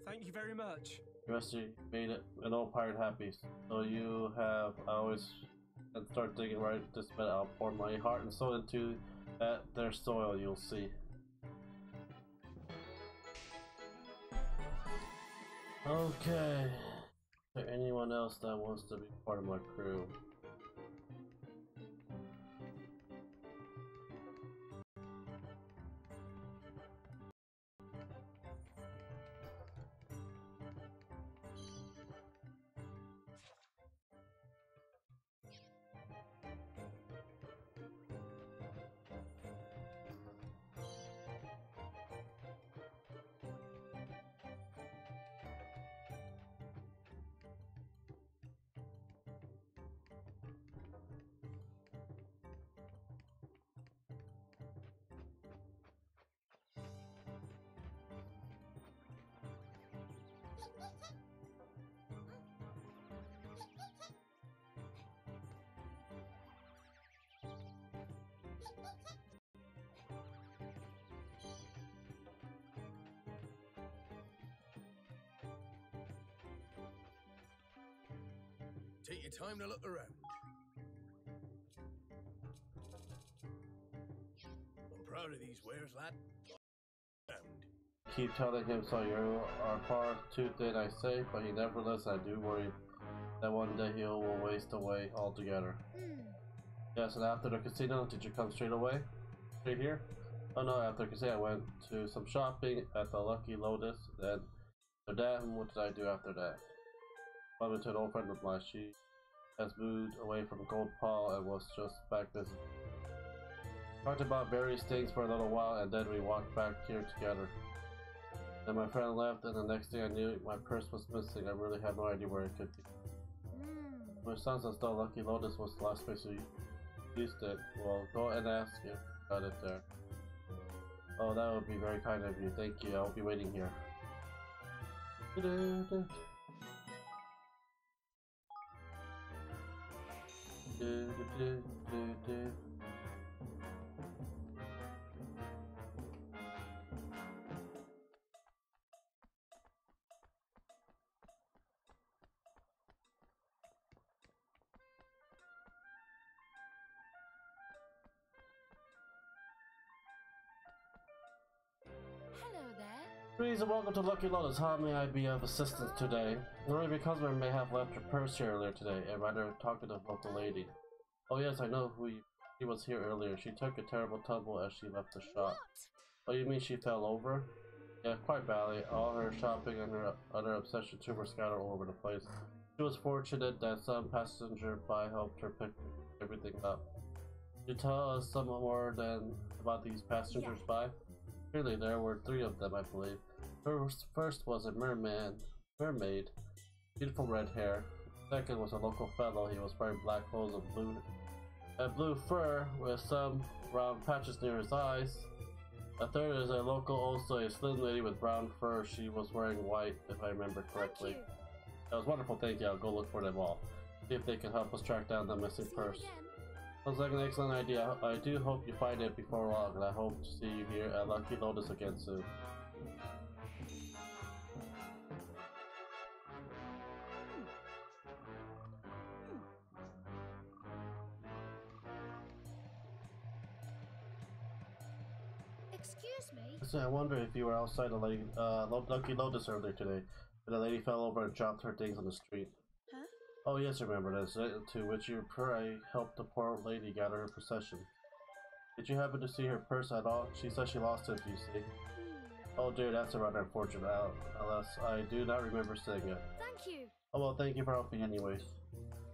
Thank you very much. You made it an old pirate happy. So you have always and start digging right this minute. I'll pour my heart and soul into their soil, you'll see. Okay. Is there anyone else that wants to be part of my crew? Take your time to look around. I'm proud of these wares, lad. Keep telling him so you are far too thin, I say, but he never listens. I do worry that one day he will waste away altogether. Yes, and after the casino, did you come straight away? Straight here? Oh no, after the casino I went to some shopping at the Lucky Lotus, then after that, what did I do after that? Bumped into an old friend of mine. She has moved away from Gold Paul and was just back visiting. Talked about various things for a little while, and then we walked back here together. Then my friend left, and the next thing I knew, my purse was missing. I really had no idea where it could be. It sounds as though Lucky Lotus was the last place you used it. Well, go and ask if you got it there. Oh, that would be very kind of you. Thank you. I'll be waiting here. Hello there. Greetings and welcome to Lucky Lotus. How may I be of assistance today? Only because I may have left her purse here earlier today, a rather talkative local lady. Oh yes, I know who she was here earlier. She took a terrible tumble as she left the shop. Oh, you mean she fell over? Yeah, quite badly. All her shopping and her other obsession too were scattered all over the place. She was fortunate that some passenger by helped her pick everything up. Could you tell us some more about these passengers by? Clearly, there were 3 of them, I believe. First was a mermaid, beautiful red hair. Second was a local fellow. He was wearing black clothes and blue fur with some round patches near his eyes. A third is a local, also a slim lady with brown fur. She was wearing white, if I remember correctly. That was wonderful, thank you. I'll go look for them all. See if they can help us track down the missing purse. Sounds like an excellent idea. I do hope you find it before long, and I hope to see you here at Lucky Lotus again soon. Excuse me? So I wonder if you were outside of Lucky Lotus earlier today, when a lady fell over and dropped her things on the street. Huh? Oh yes, I remember this, to which you I helped the poor lady gather her possession. Did you happen to see her purse at all? She said she lost it, you see. Oh dear, that's a rather unfortunate, unless I do not remember seeing it. Thank you. Oh well, thank you for helping anyways.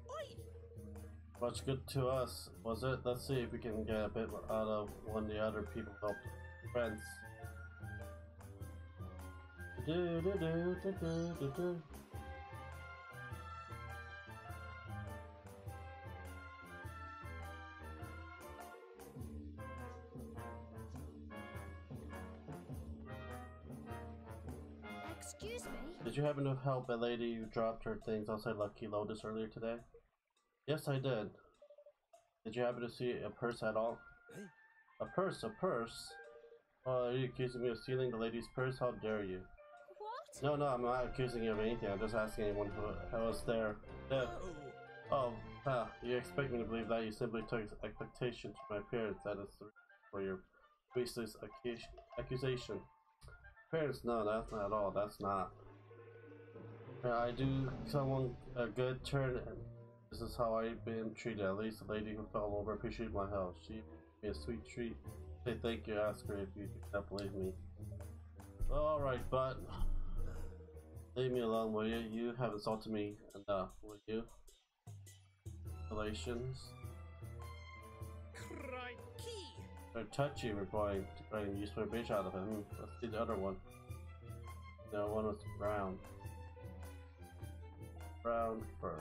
Oi. Much good to us, was it? Let's see if we can get a bit out of one of the other people helped friends. Excuse me? Did you happen to help a lady who dropped her things outside Lucky Lotus earlier today? Yes, I did. Did you happen to see a purse at all? A purse? A purse? Oh, are you accusing me of stealing the lady's purse? How dare you? What? No, I'm not accusing you of anything. I'm just asking anyone who was there. Oh, you expect me to believe that you simply took expectation to my appearance. That is the reason for your baseless accusation. Appearance? No, that's not at all. That's not. I do someone a good turn, and this is how I've been treated. At least the lady who fell over appreciated my help. She gave me a sweet treat. Say thank you, ask her if you cannot believe me. Alright, but leave me alone, will you? You have insulted me enough, will you? Relations. Crikey! Don't touch you, we're going to use my bitch out of him. Let's see the other one. No, one was brown. Brown fur.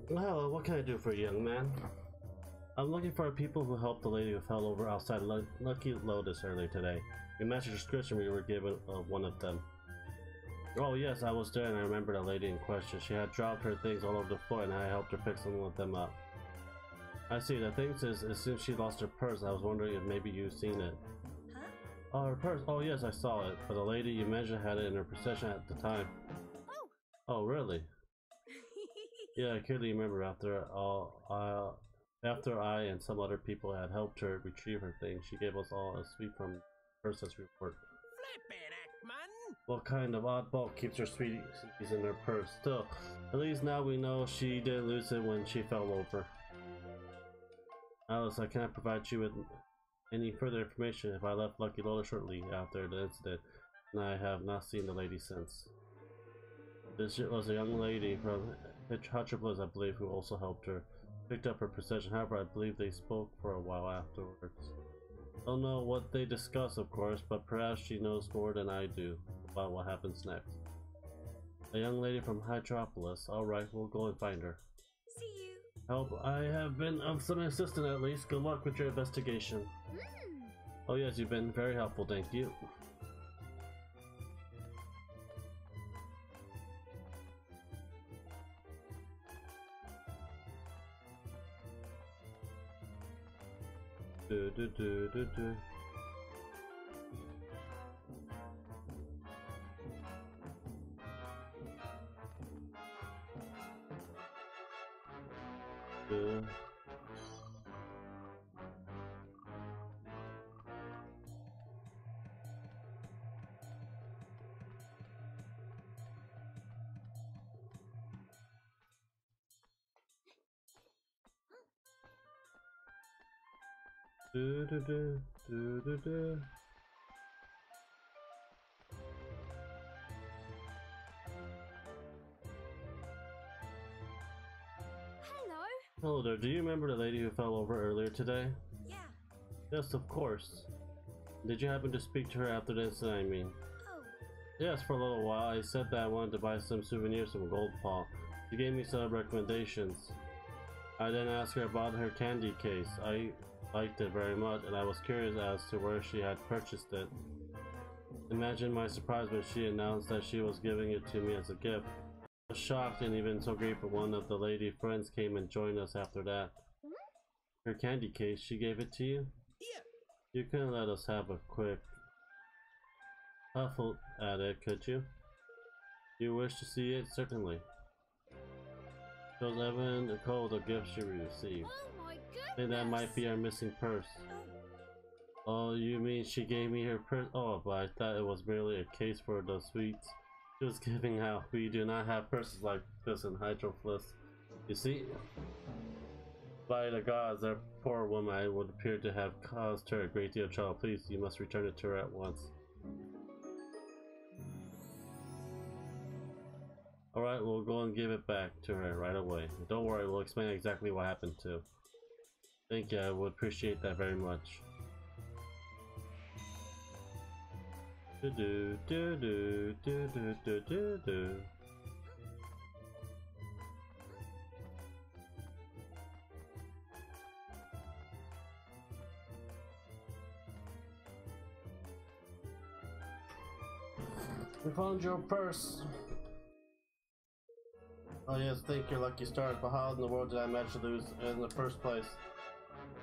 Hello, what can I do for you, young man? I'm looking for people who helped the lady who fell over outside Lucky Lotus earlier today. You matched the description we were given of one of them. Oh yes, I was there and I remember the lady in question. She had dropped her things all over the floor and I helped her pick some of them up. I see, the thing is, as soon as she lost her purse, I was wondering if maybe you've seen it. Huh? Oh, her purse. Oh, yes, I saw it. But the lady you mentioned had it in her possession at the time. Oh! Oh, really? Yeah, I clearly remember after I and some other people had helped her retrieve her things, she gave us all a sweet from purse's reward. Flippin' heck, man! What kind of oddball keeps her sweeties in her purse? Still, at least now we know she didn't lose it when she fell over. Alice, I cannot provide you with any further information if I left Lucky Lola shortly after the incident, and I have not seen the lady since. This was a young lady from Hutcherblitz, I believe, who also helped her. Picked up her possession, however, I believe they spoke for a while afterwards. Don't know what they discussed, of course, but perhaps she knows more than I do about what happens next. A young lady from Hydropolis. Alright, we'll go and find her. See you. Help, I have been of some assistance at least. Good luck with your investigation. Oh yes, you've been very helpful, thank you. Do do do do do. Do. Do do do do do do. Hello. Hello there, do you remember the lady who fell over earlier today? Yeah. Yes, of course. Did you happen to speak to her after the incident, I mean? Oh. Yes, for a little while. I said that I wanted to buy some souvenirs from Gold Paw. She gave me some recommendations. I then asked her about her candy case. I liked it very much, and I was curious as to where she had purchased it. Imagine my surprise when she announced that she was giving it to me as a gift. I was shocked and even so grateful one of the lady friends came and joined us after that. Her candy case, she gave it to you? Yeah. You couldn't let us have a quick huffle at it, could you? You wish to see it? Certainly. Shows Evan the code of the gift she received. Oh my goodness! I think that might be our missing purse. Oh, you mean she gave me her purse? Oh, but I thought it was merely a case for the sweets she was giving out. We do not have purses like this in Hydropolis. You see? By the gods, that poor woman would appear to have caused her a great deal of trouble. Please, you must return it to her at once. Alright, we'll go and give it back to her right away. Don't worry, we'll explain exactly what happened too. Thank you, I would appreciate that very much. Do do do do do do do do do. We found your purse. Oh yes, thank your lucky stars, but how in the world did I manage to lose it in the first place?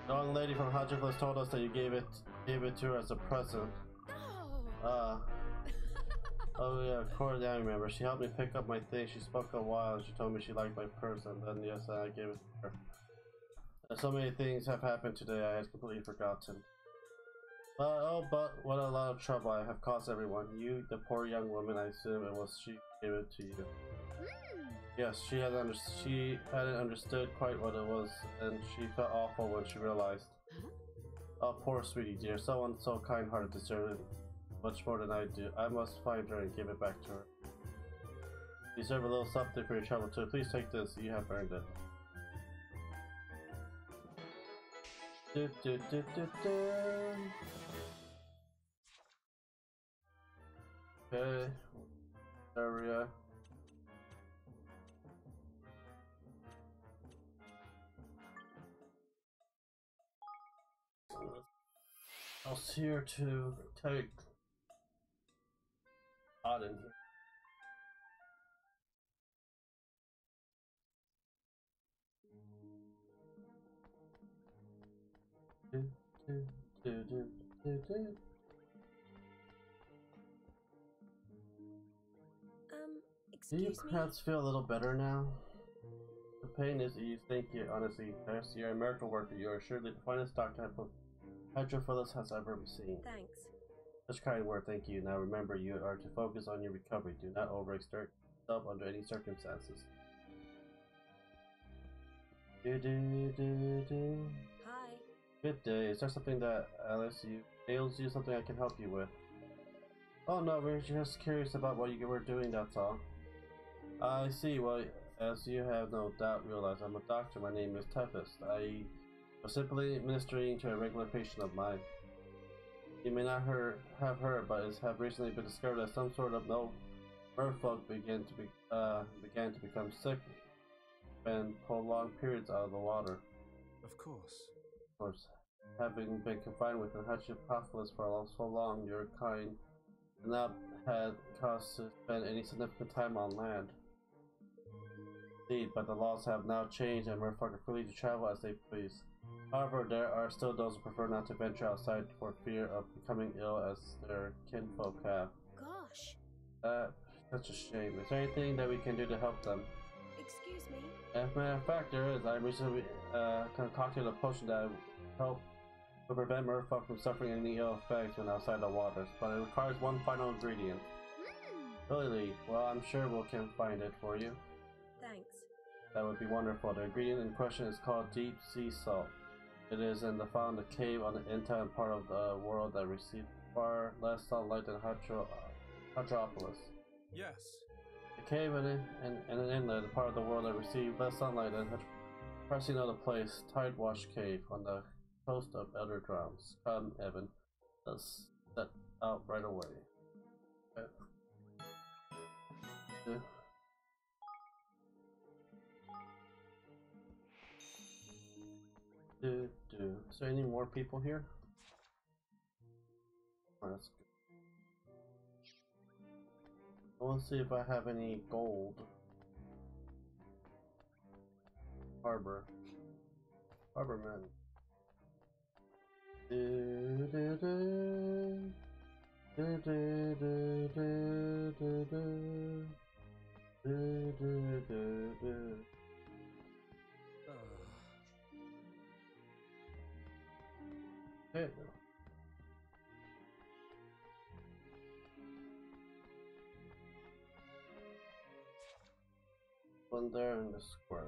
The young lady from Hydropolis told us that you gave it to her as a present. Oh. Oh yeah, of course, yeah, I remember. She helped me pick up my things. She spoke a while and she told me she liked my purse, and then yes, I gave it to her. So many things have happened today, I had completely forgotten. But what a lot of trouble I have caused everyone. You, the poor young woman, I assume it was she who gave it to you. Yes, she hadn't understood quite what it was, and she felt awful when she realized. Oh, poor sweetie dear, someone so kind-hearted deserves it much more than I do. I must find her and give it back to her. You deserve a little something for your trouble too. Please take this, you have earned it. Do, do, do, do, do. Okay, area. I was here to take Auden here. Do, do, do, do, do, do. Do you Excuse me? perhaps feel a little better now? The pain is eased, thank you, honestly. Nurse, you're a miracle worker. You are surely the finest doctor Hydrophilus has ever seen. Thanks. Such kind word, thank you. Now remember, you are to focus on your recovery. Do not overexert yourself under any circumstances. Hi. Good day. Is there something that ails you? Something I can help you with? Oh no, we're just curious about what you were doing, that's all. I see. Well, as you have no doubt realized, I'm a doctor. My name is Tempest. I was simply ministering to a regular patient of mine. You may not have heard, but it has recently been discovered that some sort of merfolk began to become sick and prolonged periods out of the water. Of course. Of course, having been confined with an Hydrophilus for so long, your kind has not had cause to spend any significant time on land. Indeed, but the laws have now changed and merfolk are free to travel as they please. However, there are still those who prefer not to venture outside for fear of becoming ill as their kinfolk have. Gosh. Such a shame. Is there anything that we can do to help them? Excuse me? As a matter of fact, there is. I recently concocted a potion that will prevent merfolk from suffering any ill effects when outside the waters, but it requires one final ingredient. Really? Well, I'm sure we can find it for you. Thanks. That would be wonderful. The ingredient in question is called deep sea salt. It is found in a cave on the inland part of the world that receives far less sunlight than Hydropolis. Yes. A cave in an inland part of the world that receives less sunlight than pressing on the place, Tidewash Cave on the coast of Elder Drowns. Come, Evan. Let's set out right away. Okay. Yeah. Is there any more people here? Oh, that's good. I want to see if I have any gold. Harborman. Hey. One there in the square.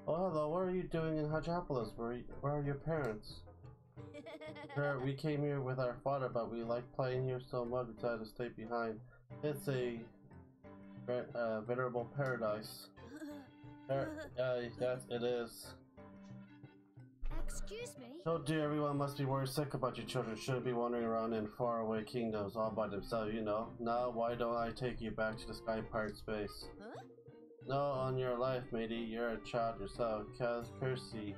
Oh, hello. What are you doing in Hydropolis? Where are your parents? Sure, we came here with our father, but we like playing here so much we decided to stay behind. It's a venerable paradise. Yes, it is. Excuse me? Oh dear, everyone must be worried sick about your children. Shouldn't be wandering around in faraway kingdoms all by themselves, you know. Now, why don't I take you back to the Sky Pirate space? Huh? No, on your life, matey. You're a child yourself. Cursey.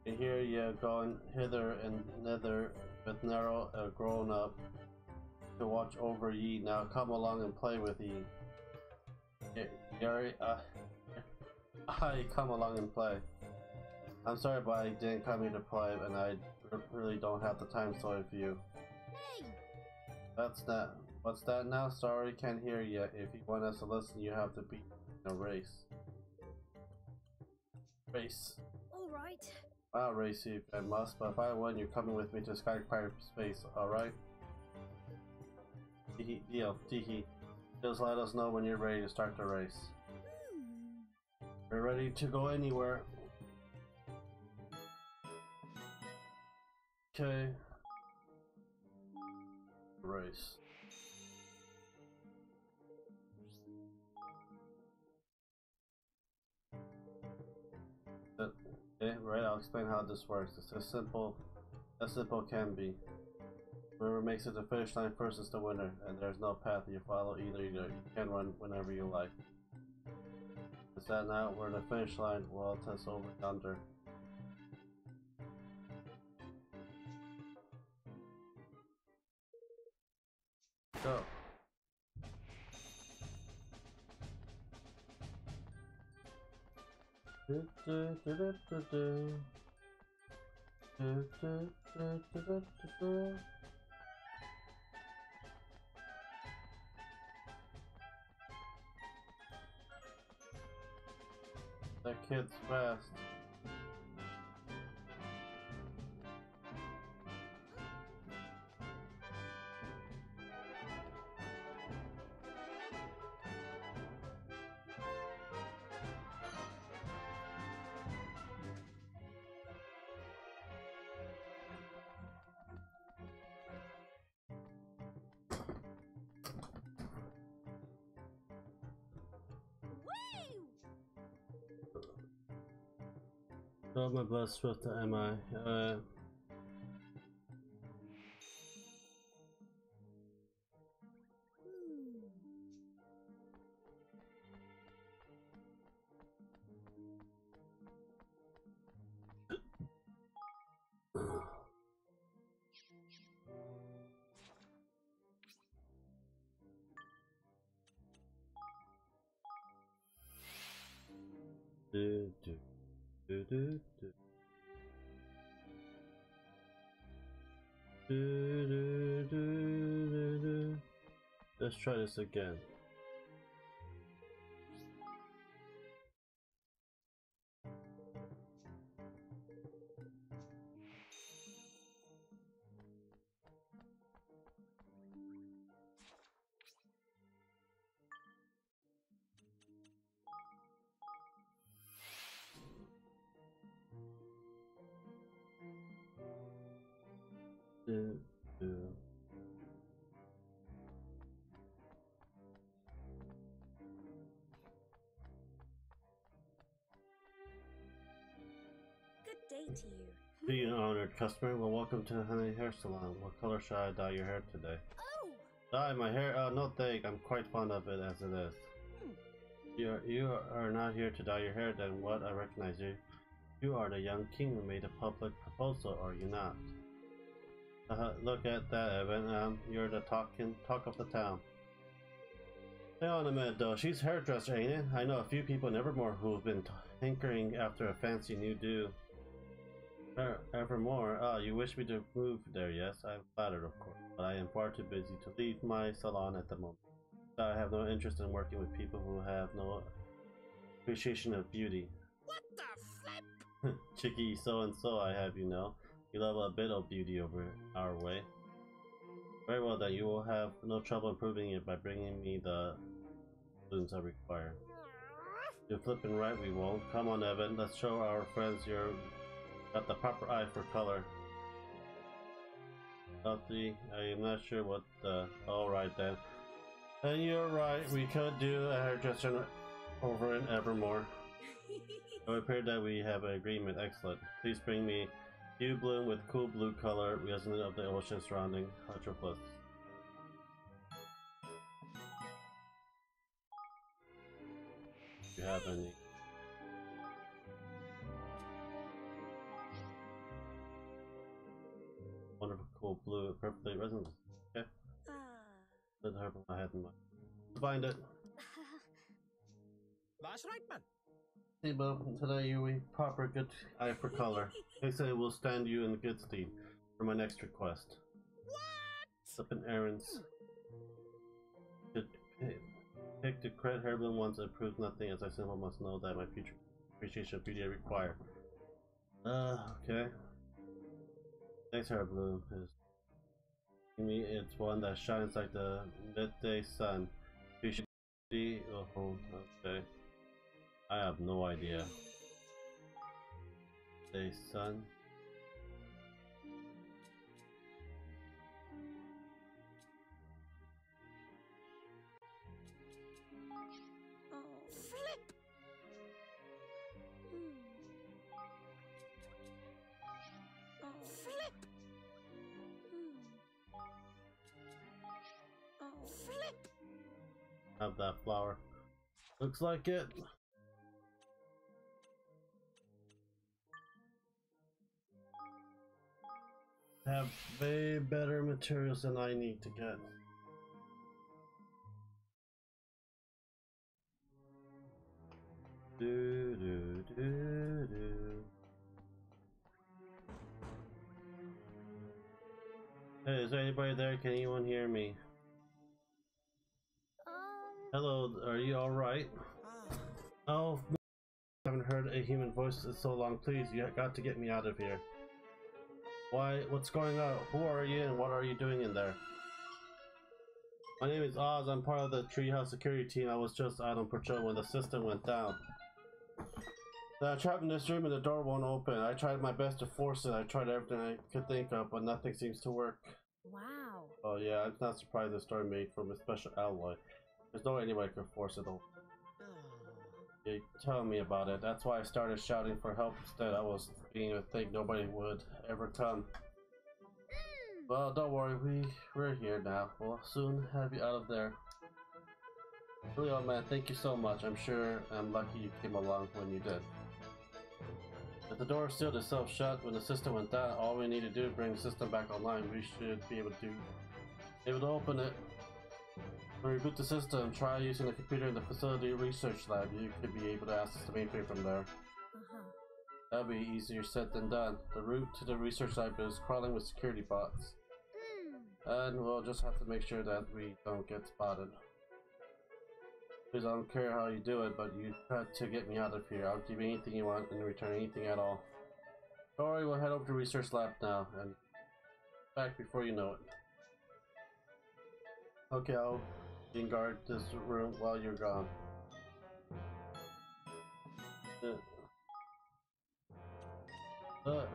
And here you going hither and thither with narrow grown up to watch over ye. Now come along and play with ye. I come along and play. I'm sorry, but I didn't come here to play, and I really don't have the time. Sorry for you. Hey! That's that. What's that now? Sorry, can't hear you. If you want us to listen, you have to be in a race. Race. Alright. I'll race you if I must, but if I win, you're coming with me to Sky Pirate space, alright? Deal. Teehee. Just let us know when you're ready to start the race. We're ready to go anywhere. Okay. Race. Okay, right, I'll explain how this works. It's as simple can be. Whoever makes it to the finish line first is the winner, and there's no path you follow either. You can run whenever you like. Is that now? We're in the finish line. We'll test over yonder. That kid's fast. Oh, my blood swift am I? Do, do, do, do, do. Do, do, do, do, do. Let's try this again. Do, do. Good day to you. Be an honored customer. Well, welcome to Honey Hair Salon. What color should I dye your hair today? Oh! Dye my hair? No thank. I'm quite fond of it as it is. You are not here to dye your hair, then what? I recognize you. You are the young king who made a public proposal, are you not? Look at that, Evan. You're the talk of the town. Hang on a minute, though. She's hairdresser, ain't it? I know a few people in Evermore who've been tinkering after a fancy new do. Evermore? You wish me to move there, yes? I'm flattered, of course, but I am far too busy to leave my salon at the moment. I have no interest in working with people who have no appreciation of beauty. What the flip? Chicky so-and-so, I have you know. You love a bit of beauty over our way. Very well then, you will have no trouble improving it by bringing me the blooms I require. You're flipping right, we won't. Come on, Evan, let's show our friends you're got the proper eye for color. Healthy, I am not sure what the... Alright then. And you're right, we could do a hairdresser over in Evermore. It would appear that we have an agreement. Excellent. Please bring me hue bloom with cool blue color, resonant of the ocean surrounding Hydroplus. Do you have any? Wonderful cool blue, perfectly resonant. Okay. Let her put my head in mind. Find it. That's right, man. See, but today you have proper good eye for color. They say it will stand you in good stead for my next request. What? Flippin' errands. Pick the correct hair bloom once it proves nothing, as I simply must know that my future appreciation of beauty I require. Okay. Next hair bloom is me. It's one that shines like the midday sun. You should see. Oh, okay. I have no idea. Midday sun. Flip! Flip! Flip! Have that flower. Looks like it. Have way better materials than I need to get. Do do do Is there anybody there? Can anyone hear me? Hello, are you alright? Oh, I haven't heard a human voice in so long. Please, you got to get me out of here. Why? What's going on? Who are you and what are you doing in there? My name is Oz. I'm part of the Treehouse security team. I was just out on patrol when the system went down. I'm trapped in this room and the door won't open. I tried my best to force it. I tried everything I could think of, but nothing seems to work. Wow. Oh yeah, I'm not surprised this door made from a special alloy. There's no way anybody could force it open. You tell me about it. That's why I started shouting for help instead. I was beginning to think nobody would ever come. Well, don't worry, we're here now. We'll soon have you out of there. Really, old man, thank you so much. I'm sure I'm lucky you came along when you did. If the door sealed itself shut when the system went down, all we need to do is bring the system back online. We should be able to open it. When we reboot the system, try using the computer in the facility research lab. You could be able to access the mainframe from there. That'll be easier said than done. The route to the research lab is crawling with security bots. And we'll just have to make sure that we don't get spotted. Please, I don't care how you do it, but you got to get me out of here. I'll give you anything you want in return, anything at all. Don't worry, we'll head over to the research lab now, and back before you know it. Okay, I'll guard this room while you're gone. Oh.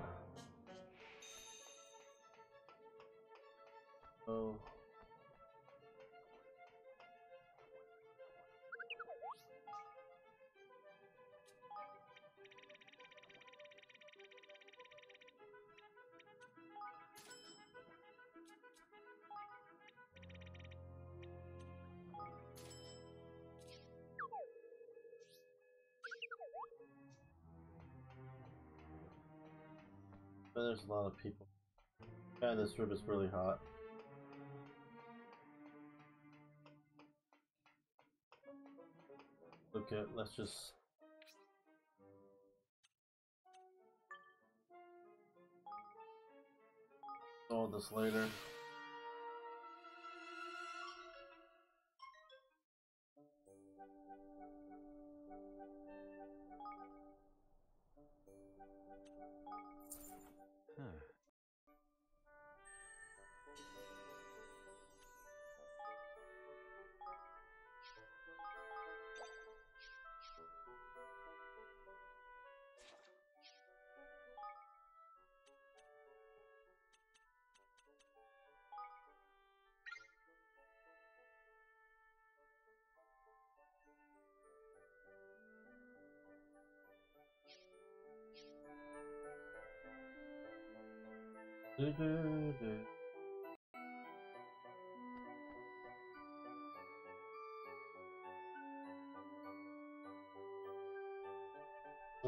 There's a lot of people. And this room is really hot. Okay, let's just... all this later.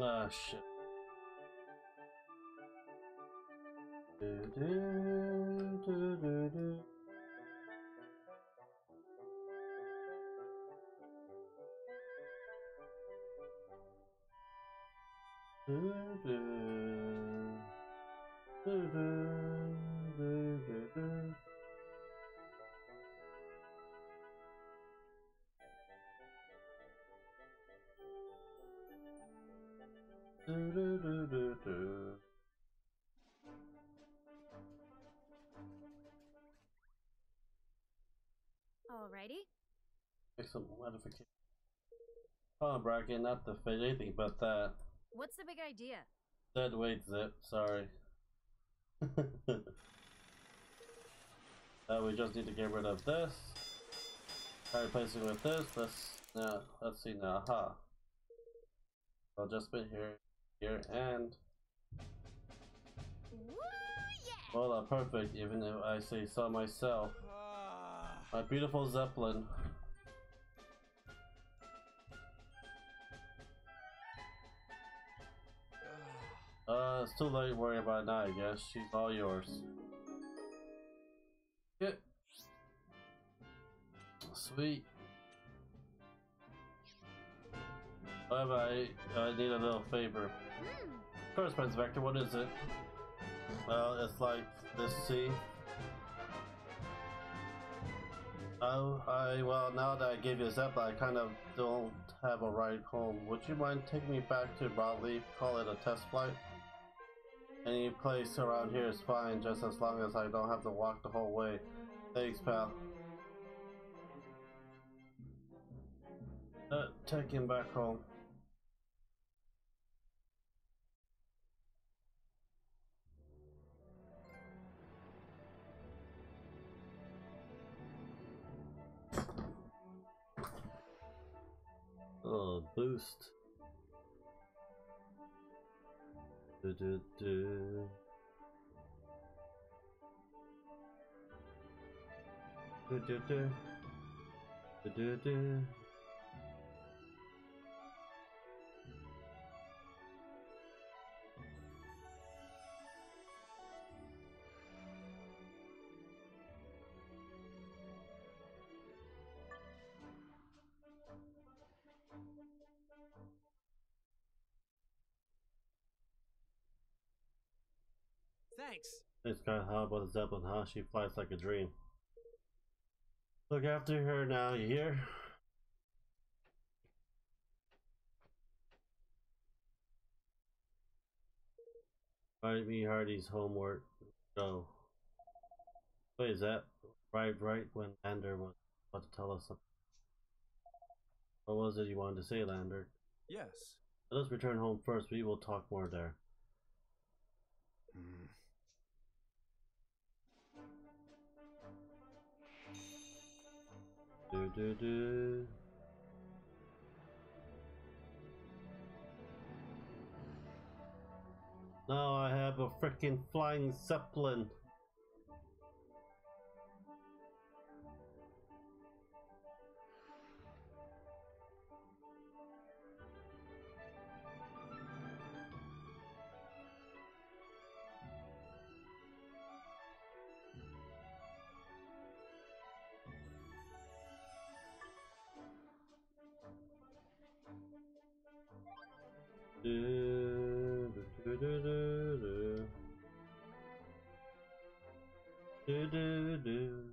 Ah, shit. Alrighty. Make some modification. Oh, bracket, not the fit, anything but that. What's the big idea? Dead weight zip, sorry. We just need to get rid of this. Try replacing with this. Let's see now. Aha. I'll just put here, and Woo, yeah! voila, perfect. Even if I say so myself. My beautiful Zeppelin. It's too late to worry about it now, I guess. She's all yours. Yeah. Sweet. However, I need a little favor. Of course, Prince Vector, what is it? Well, it's like this, see? Oh, well, now that I gave you a Zeppelin, I kind of don't have a ride home. Would you mind taking me back to Broadleaf? Call it a test flight? Any place around here is fine, just as long as I don't have to walk the whole way. Thanks, pal. Take him back home. Oh, boost. Do do do. Do do do. Do do do. Thanks. It's kind of how about the Zeppelin, huh? She flies like a dream. Look after her now, you hear? Find me Hardy's homework. Go. Wait, is that right when Lander was about to tell us something? What was it you wanted to say, Lander? Yes. Let us return home first. We will talk more there. Do do do. Now I have a freaking flying Zeppelin. Do do do do do do do do.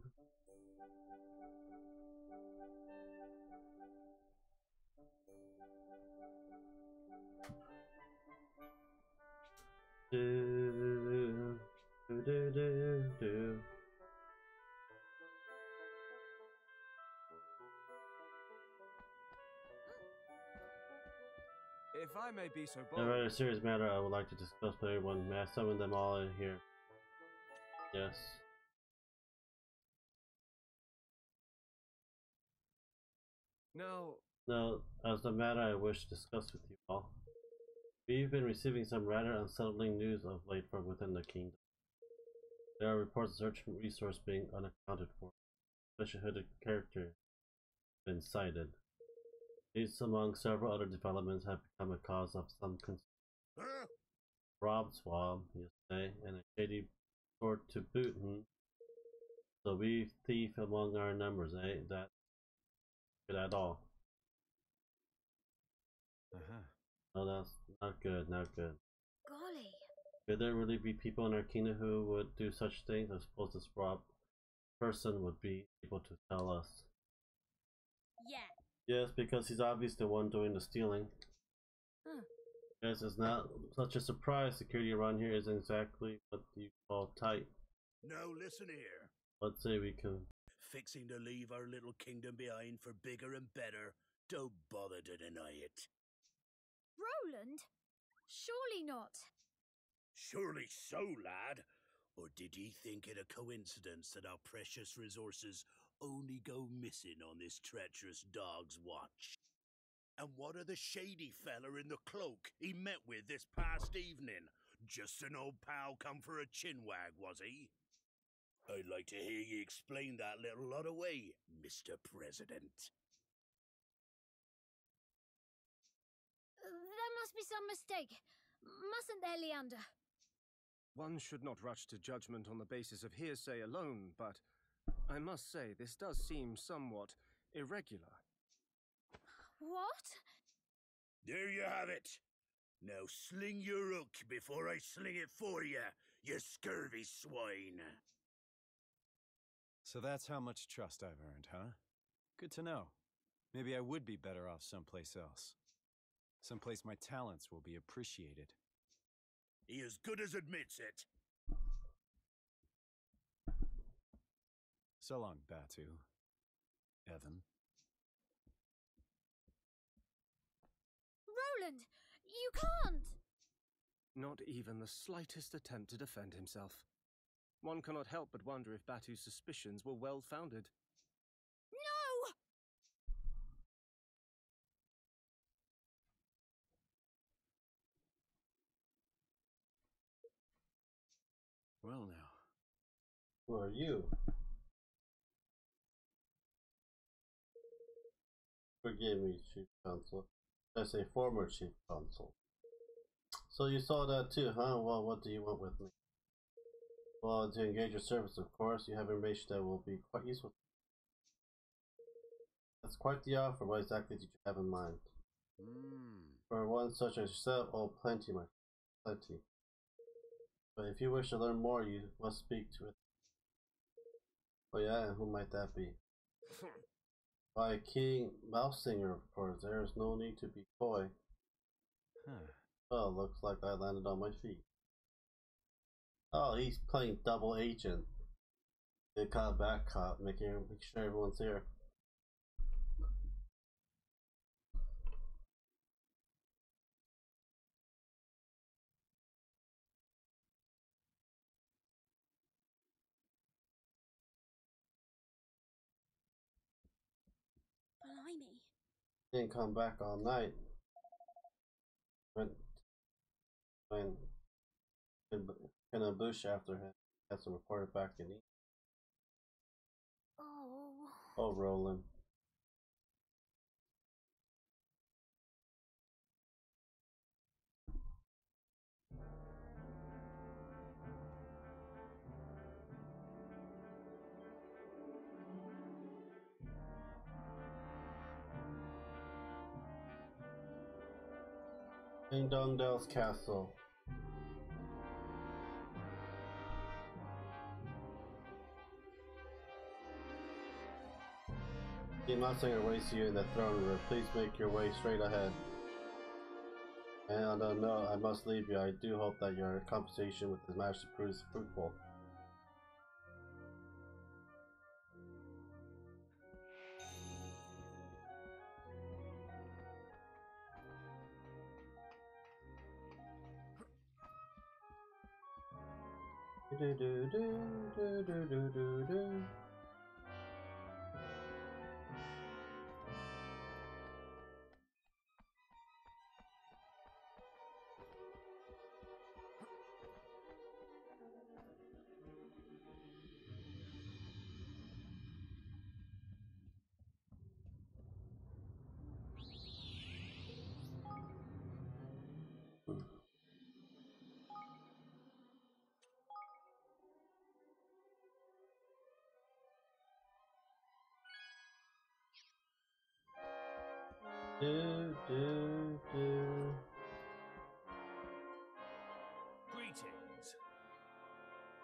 Do do do do do. If I may be so In a bold. rather serious matter I would like to discuss with everyone. May I summon them all in here? Yes. Now, Now, as the matter I wish to discuss with you all. We've been receiving some rather unsettling news of late from within the kingdom. There are reports of search resource being unaccounted for. Special hooded character been cited. These, among several other developments, have become a cause of some concern. Rob Swab, you say, and a shady sort to boot, So we thief among our numbers, eh? That's good at all. No, that's not good, not good. Golly. Could there really be people in our kingdom who would do such things? I suppose this Rob person would be able to tell us. Yeah. Yes, because he's obviously the one doing the stealing. Huh. Yes, it's not such a surprise. Security around here isn't exactly what you call tight. Now listen here. Let's say we can. Fixing to leave our little kingdom behind for bigger and better. Don't bother to deny it. Roland? Surely not. Surely so, lad. Or did ye think it a coincidence that our precious resources only go missing on this treacherous dog's watch? And what of the shady fella in the cloak he met with this past evening? Just an old pal come for a chinwag, was he? I'd like to hear ye explain that little lot away, Mr. President. There must be some mistake. Mustn't there, Leander? one should not rush to judgment on the basis of hearsay alone, but I must say this does seem somewhat irregular. What? There you have it. Now sling your hook before I sling it for you, you scurvy swine. So that's how much trust I've earned, huh? Good to know. Maybe I would be better off someplace else. Someplace my talents will be appreciated. He as good as admits it. So long, Batu. Evan. Roland, you can't! Not even the slightest attempt to defend himself. One cannot help but wonder if Batu's suspicions were well founded. No! Well now. Who are you? Forgive me, Chief Counsel. I say former Chief Counsel. So you saw that too, huh? Well, what do you want with me? Well, to engage your service, of course. You have information that will be quite useful. That's quite the offer. What exactly did you have in mind? For one such as yourself, oh, plenty, my plenty. But if you wish to learn more, you must speak to it. Oh yeah, and who might that be? Why, King Mousesinger, of course. There is no need to be coy. Well, looks like I landed on my feet. Oh, he's playing double agent. Good cop, bad cop, make sure everyone's here. Blimey. Didn't come back all night. Went in a bush after him. Had some reported back in East. Oh. Oh, Roland. Ding Dong Dell's castle. King Mousesinger waits you in the throne room. Please make your way straight ahead. And no, I must leave you. I do hope that your conversation with His Majesty proves fruitful. Do do do do do do do do. Do do do. Greetings.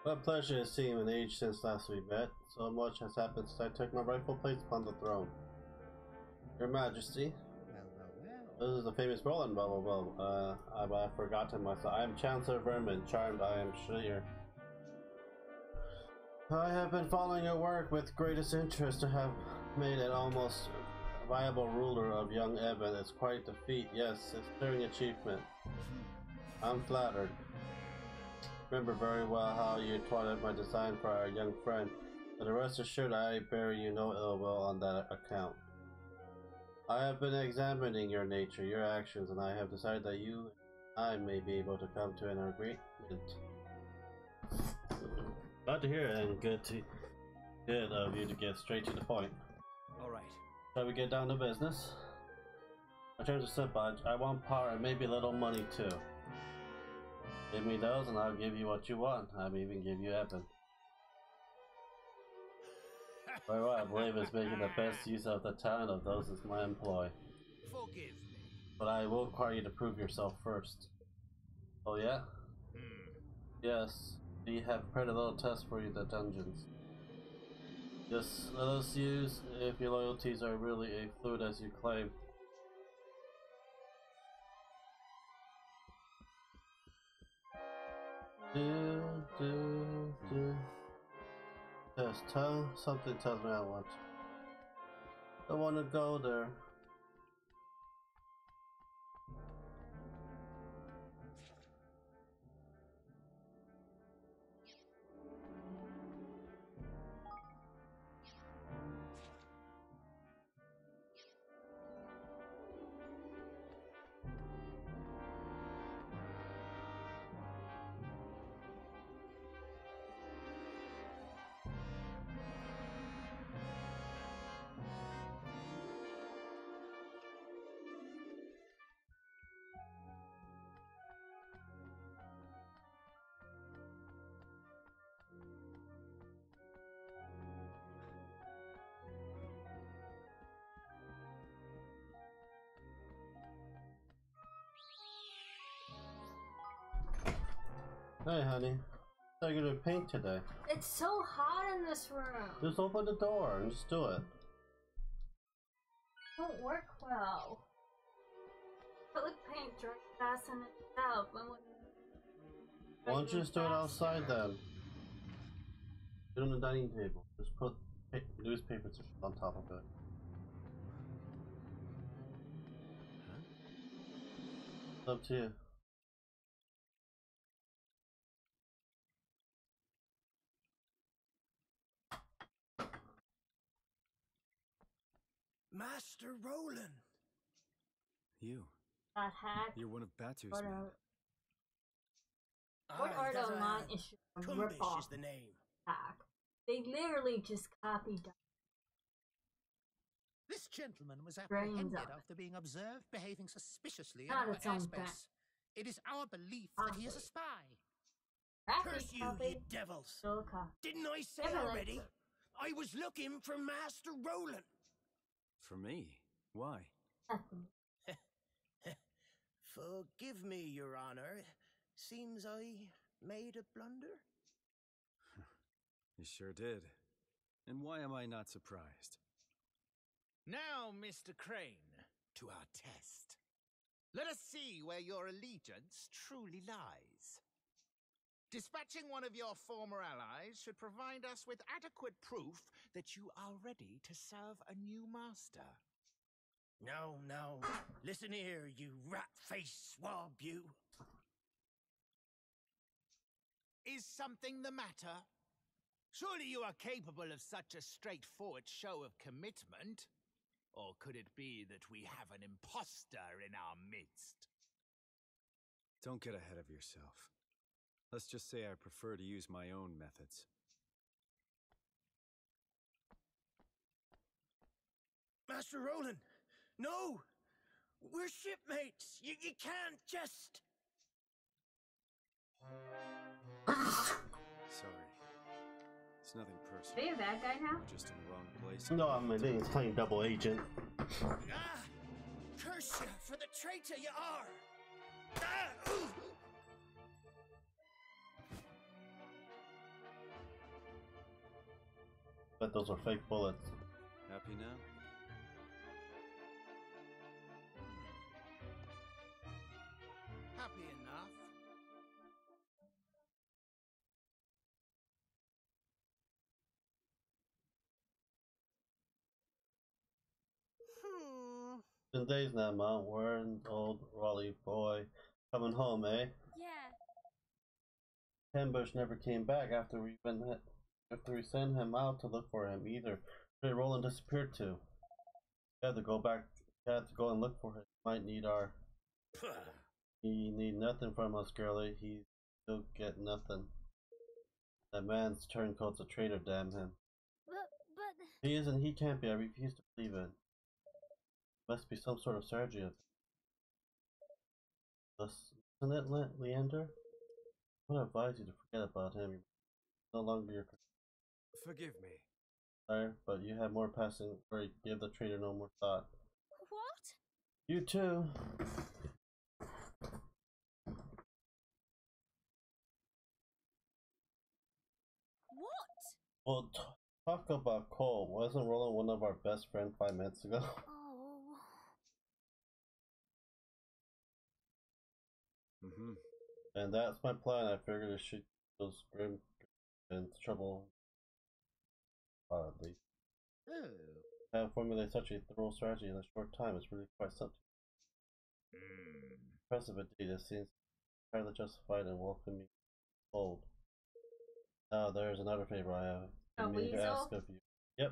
What pleasure to see you in age since last we met. So much has happened since I took my rightful place upon the throne. Your Majesty. This is the famous Roland, blah blah blah. I've forgotten myself. I am Chancellor Vermin, charmed I am sure. I have been following your work with greatest interest. To have made an almost viable ruler of young Evan is quite a feat. Yes, it's a stirring achievement. I'm flattered. Remember very well how you twatted my design for our young friend, but rest assured I bear you no ill will on that account. I have been examining your nature, your actions, and I have decided that you and I may be able to come to an agreement. Glad to hear it, and good of you to get straight to the point. Alright. Shall we get down to business? In terms of simple, I want power and maybe a little money too. Give me those and I'll give you what you want. I'll even give you Evan. Very well, I believe it's making the best use of the talent of those as my employ. Forgive me. But I will require you to prove yourself first. Oh yeah? Yes. We have prepared a little test for you, the dungeons. Just let us use if your loyalties are really a fluid as you claim. Do. Something tells me I want. I want to go there. Hey, honey. I thought you were gonna paint today. It's so hot in this room. Just open the door and just do it. Won't work well. Put like paint dry fast in itself. Why don't you just do it outside then? Do it on the dining table. Just put newspapers on top of it. It's up to you. Master Roland! You. That hack. You're one of Batu's men. What art online is a ripoff is the name. hack. They literally just copied that. This gentleman was Brains apprehended up. after being observed behaving suspiciously in Not our its own airspace. back. It is our belief that he is a spy. Curse you, you devils! Still a copy. Didn't I say Never already? liked I was looking for Master Roland. For me? Why? Nothing. Forgive me, Your Honor. Seems I made a blunder. You sure did. And why am I not surprised? Now, Mr. Crane, to our test. Let us see where your allegiance truly lies. Dispatching one of your former allies should provide us with adequate proof that you are ready to serve a new master. No, no. Listen here, you rat-faced swab, you. Is something the matter? Surely you are capable of such a straightforward show of commitment? Or could it be that we have an imposter in our midst? Don't get ahead of yourself. Let's just say I prefer to use my own methods. Master Roland, no! We're shipmates! You can't just... Sorry. It's nothing personal. Are you a bad guy now? We're just in the wrong place. No, I mean, he's playing double agent. Ah! Curse you for the traitor you are! Ah! Ooh! Bet those are fake bullets. Happy now? Happy enough. Been days now, Mom. Where an old Raleigh boy coming home, eh? Yeah. Ambush never came back after we sent him out to look for him either. Where Roland disappeared to? We have to go back. We have to go and look for him. Might need our. He need nothing from us, girlie. He still get nothing. That man's turncoat's a traitor. Damn him. But He isn't. He can't be. I refuse to believe it. Must be some sort of strategy of isn't it, Leander? I would advise you to forget about him. He's no longer your Forgive me. desire, but you have more passing where give the traitor no more thought. What? You too. What? Well, Talk about Cole. Wasn't Roland one of our best friends 5 minutes ago? Oh. And that's my plan. I figured to shoot those grim in trouble. At least. Have formulated such a thorough strategy in a short time is really quite something. Impressive indeed. It seems entirely justified and welcoming fold. Now there's another favor I have. A Me to weasel? ask of you. Yep.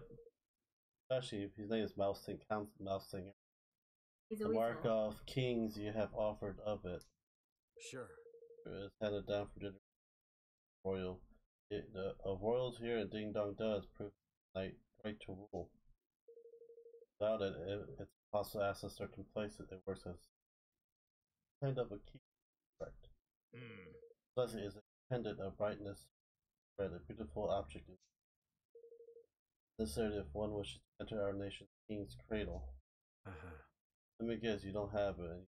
Actually, his name is Mousing, Count Mousing. He's a The weasel. mark of kings you have offered of it. Sure. Is handed down for dinner. Royal. Of royals here in Ding Dong does prove right to rule. Without it, it's possible to access certain places. It works as kind of a key effect. Plus, it is independent of brightness, red, a beautiful object is necessary if one wishes to enter our nation's king's cradle. Let me guess, you don't have it.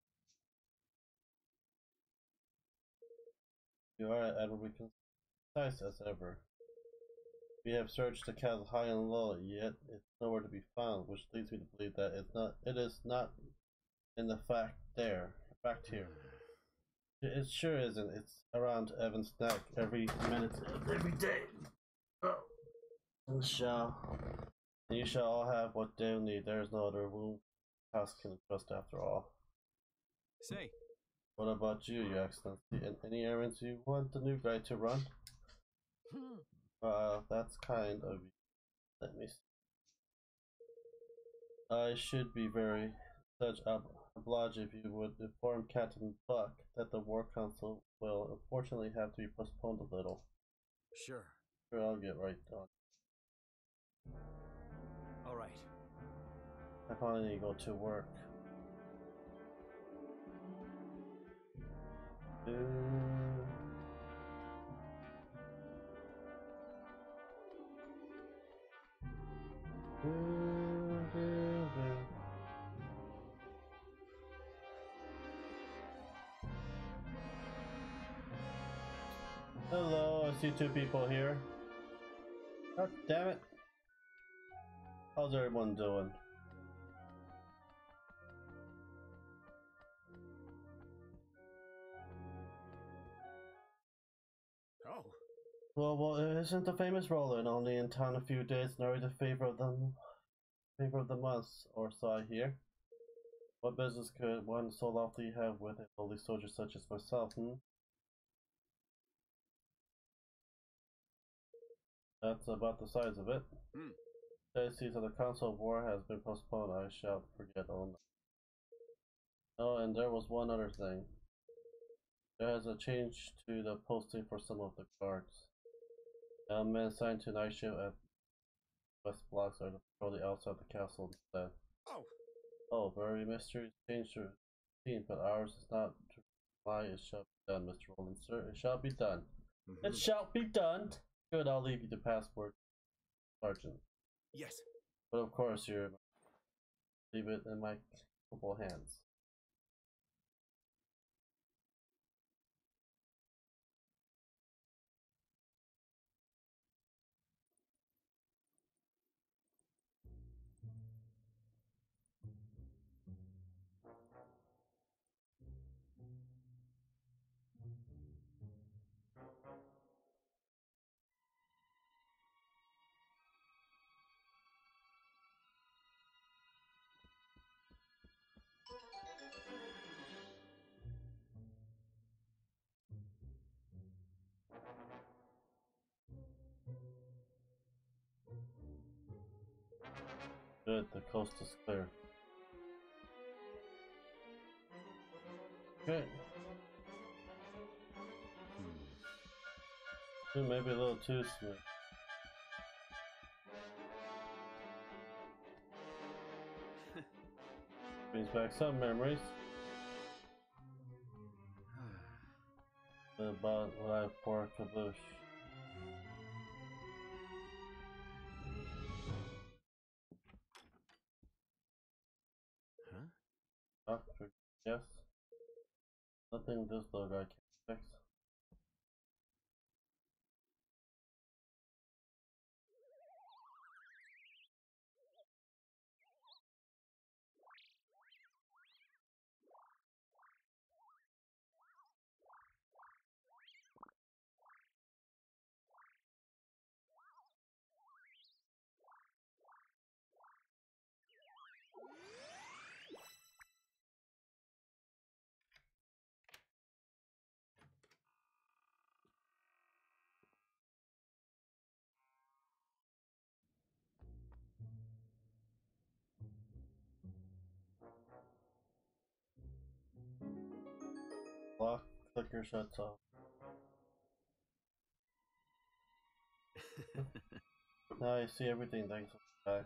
You are admirably concise as ever. We have searched the castle high and low, yet it's nowhere to be found, which leads me to believe that it is not in the fact here. It sure isn't. It's around Evan's neck every minute, every day. Oh. You shall all have what they need. There is no other womb house can trust after all. Say. What about you, Your Excellency? Any errands you want the new guy to run? That's kind of you. Let me see. I should be very obliged if you would inform Captain Buck that the War Council will unfortunately have to be postponed a little. Sure. Sure, I'll get right on. All right. I finally need to go to work. Hello, I see two people here. God damn it. How's everyone doing? Oh. Well, isn't the famous Roland only in town a few days and already the favor of the month or so I hear? What business could one so lawfully have with a lowly soldier such as myself, That's about the size of it. The season of the Council of War has been postponed. I shall forget all night. Oh, and there was one other thing. There has a change to the posting for some of the guards. Men assigned to night shift at West Blocks are to patrol the outside the castle instead. Oh, very mysterious change to routine, but ours is not to lie. It shall be done, Mr. Roland, sir. It shall be done. It shall be done. Good, I'll leave you the passport, Sergeant. Yes. But of course, you leave it in my capable hands. Good, the coast is clear. Okay. Maybe a little too smooth. Brings back some memories. About what I pour caboose. Doctor, yes. Nothing this dog I can't fix. Lock clicker shuts off. Now I see everything, thanks for that.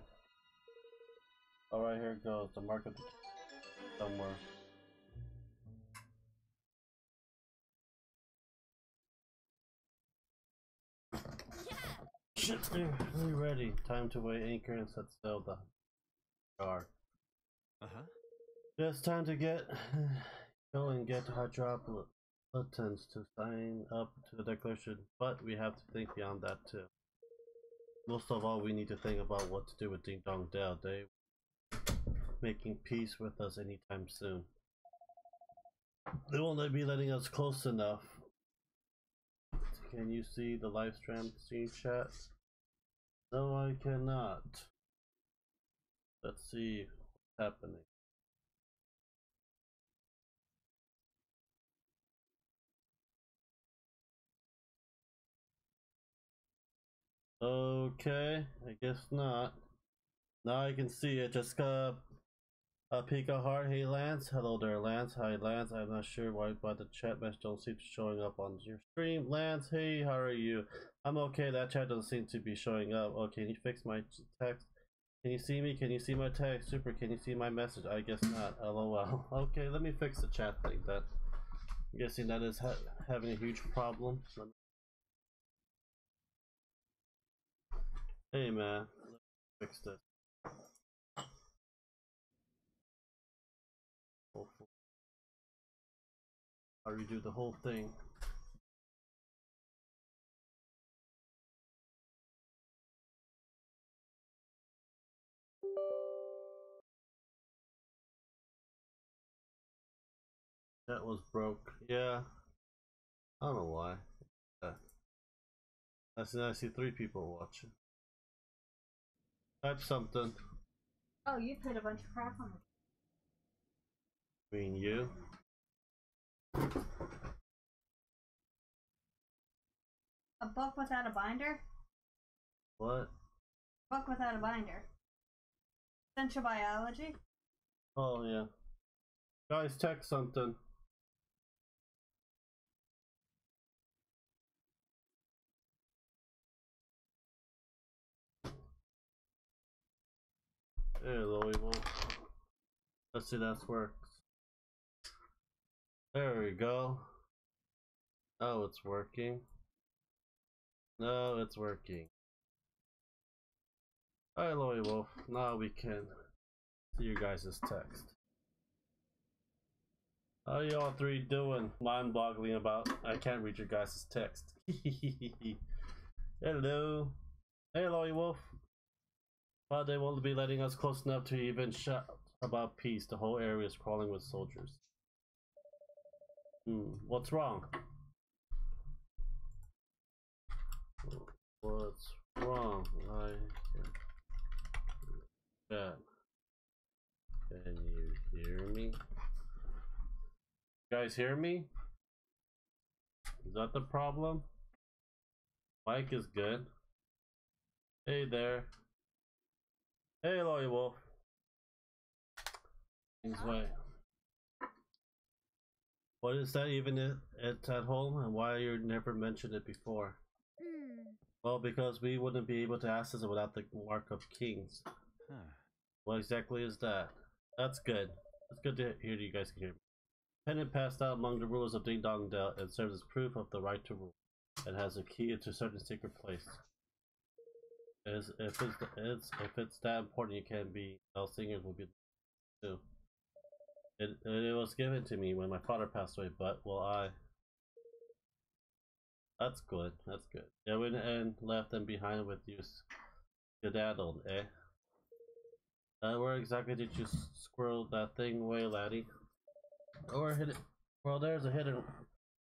Alright, here it goes. The mark of the somewhere. Shit, we're ready. Time to weigh anchor and set sail the car. It's time to go and get hydropolitans to sign up to the declaration, but we have to think beyond that too. Most of all, we need to think about what to do with Ding Dong Dell. They making peace with us anytime soon. They won't be letting us close enough. Can you see the live stream chat? No, I cannot. Let's see what's happening. Okay, I guess not. Now I can see it. Just peek a heart. Hey Lance, hello there Lance. Hi Lance. I'm not sure why, but the chat message don't seem to be showing up on your stream. Lance, hey, how are you? I'm okay. That chat doesn't seem to be showing up. Oh, can you fix my text? Can you see me? Can you see my text? Super. Can you see my message? I guess not. LOL. Okay, let me fix the chat thing. That I'm guessing that is having a huge problem. Hey man, let's fix this. I'll redo the whole thing. That was broke. Yeah. I don't know why. Yeah. I see 3 people watching. Type something. Oh, you put a bunch of crap on it. I mean you. A book without a binder? What? Book without a binder. Essential biology? Oh yeah. Guys, text something. Hello, evil. Let's see that works. There we go. Oh, it's working. No, it's working. Alright, Loey Wolf. Now we can see your guys' text. How y'all 3 doing? Mind-boggling about I can't read your guys' text. Hello. Hey, Loey Wolf. But they won't be letting us close enough to even shout about peace. The whole area is crawling with soldiers. What's wrong? What's wrong? Yeah. Can you hear me? You guys hear me? Is that the problem? Mike is good. Hey there. Hey, Loy Wolf. Way. What is that even? It's at home, and why you never mentioned it before? Well, because we wouldn't be able to access it without the Mark of Kings. What exactly is that? That's good. It's good to hear you guys can hear me. Pennant passed out among the rulers of Ding Dong Dell and serves as proof of the right to rule. It has a key to a certain secret place. If it's that important, you can be. All singers will be too. It was given to me when my father passed away, but that's good. That's good. Yeah, went and left them behind with you, skedaddled, eh? Where exactly did you squirrel that thing away, laddie? Or hid it? Well, there's a hidden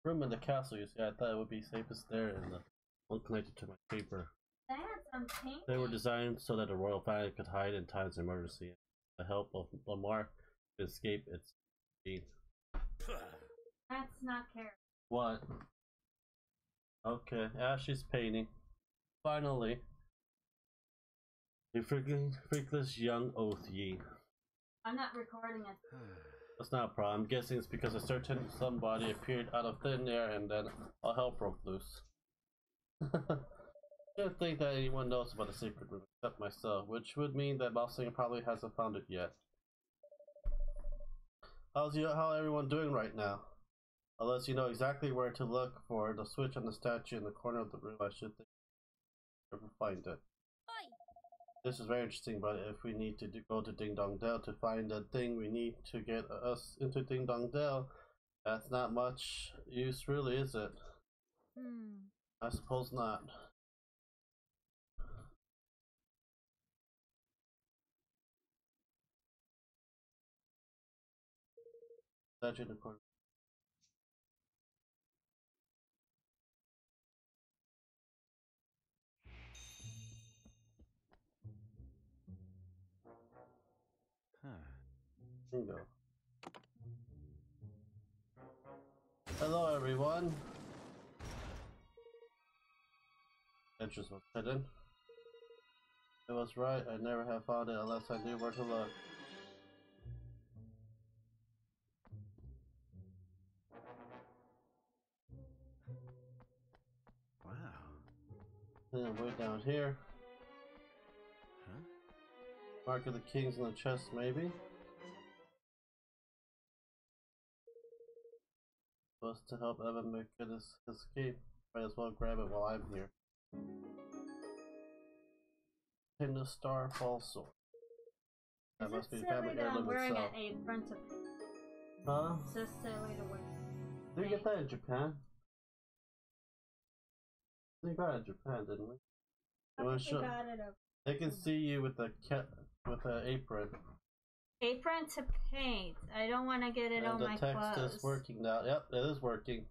room in the castle. You see, I thought it would be safest there, and the one connected to my paper. They were designed so that the royal family could hide in times of emergency. The help of Lamar to escape its fate. That's not fair. What? Okay, Ashley's painting. Finally. You freakless young oath ye. I'm not recording it. That's not a problem. I'm guessing it's because a certain somebody appeared out of thin air and then all hell broke loose. I don't think that anyone knows about the secret room except myself, which would mean that Mousing probably hasn't found it yet. How everyone doing right now? Unless you know exactly where to look for the switch on the statue in the corner of the room, I should think you'll ever find it. Oi! This is very interesting, but if we need to go to Ding Dong Dell to find the thing we need to get us into Ding Dong Dell, that's not much use really, is it? I suppose not. Statue in the corner. Bingo. Hello everyone. Entrance was hidden. It was right, I never have found it unless I knew where to look. Wow. And way down here. Huh? Mark of the Kings in the chest, maybe? Supposed to help Evan make his escape. Might as well grab it while I'm here. In the Starfall Sword. That must be family heirloom wearing itself. an apron to Huh? It's just silly to wear. Did we get that in Japan? We got it in Japan, didn't we? I think we got it. They can see you with a apron. Apron to paint. I don't want to get it on my clothes. And the text is working now. Yep, it is working.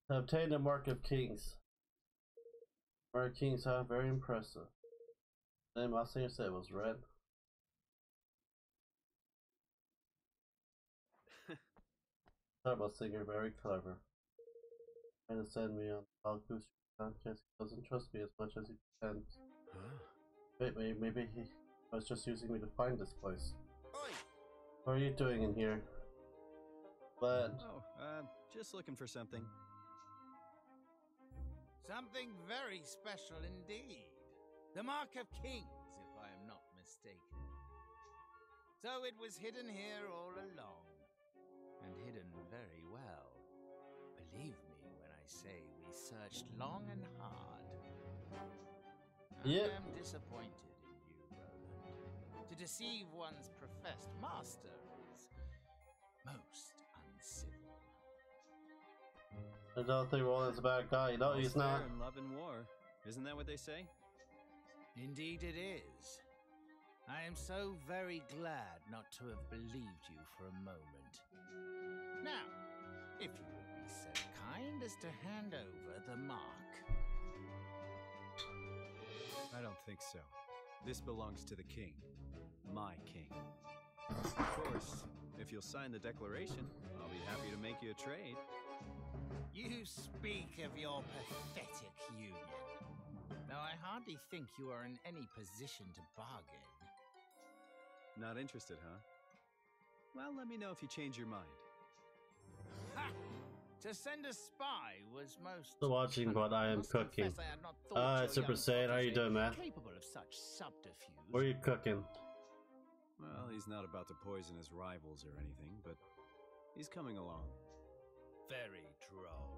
Obtain the Mark of Kings. Mark of Kings are very impressive. The name I said it was red. Turbo Singer, very clever. Trying to send me on all goose contest. He doesn't trust me as much as he pretends. Wait, maybe he was just using me to find this place. What are you doing in here? But just looking for something. Something very special indeed. The Mark of Kings, if I am not mistaken. So it was hidden here all along. And hidden very well. Believe me when I say we searched long and hard. I am disappointed in you, Roland. To deceive one's professed master is most uncivil. I don't think Roland's a bad guy. No, he's not. In love and war. Isn't that what they say? Indeed it is. I am so very glad not to have believed you for a moment. Now, if you would be so kind as to hand over the mark. I don't think so. This belongs to the king. My king. Of course, if you'll sign the declaration, I'll be happy to make you a trade. You speak of your pathetic union. Though I hardly think you are in any position to bargain. Not interested, huh? Well, let me know if you change your mind. Ha! To send a spy was most... Still watching what I am cooking. It's Super Saiyan. How you doing, man? Capable of such subterfuge. What are you cooking? Well, he's not about to poison his rivals or anything, but he's coming along. Very droll.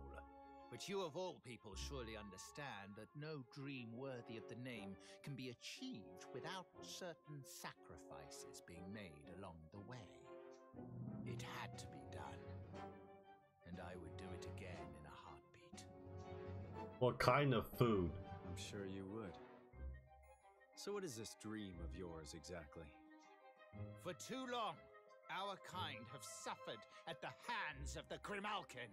But you of all people surely understand that no dream worthy of the name can be achieved without certain sacrifices being made along the way. It had to be done. And I would do it again in a heartbeat. What kind of food? I'm sure you would. So what is this dream of yours exactly? For too long, our kind have suffered at the hands of the Grimalkin.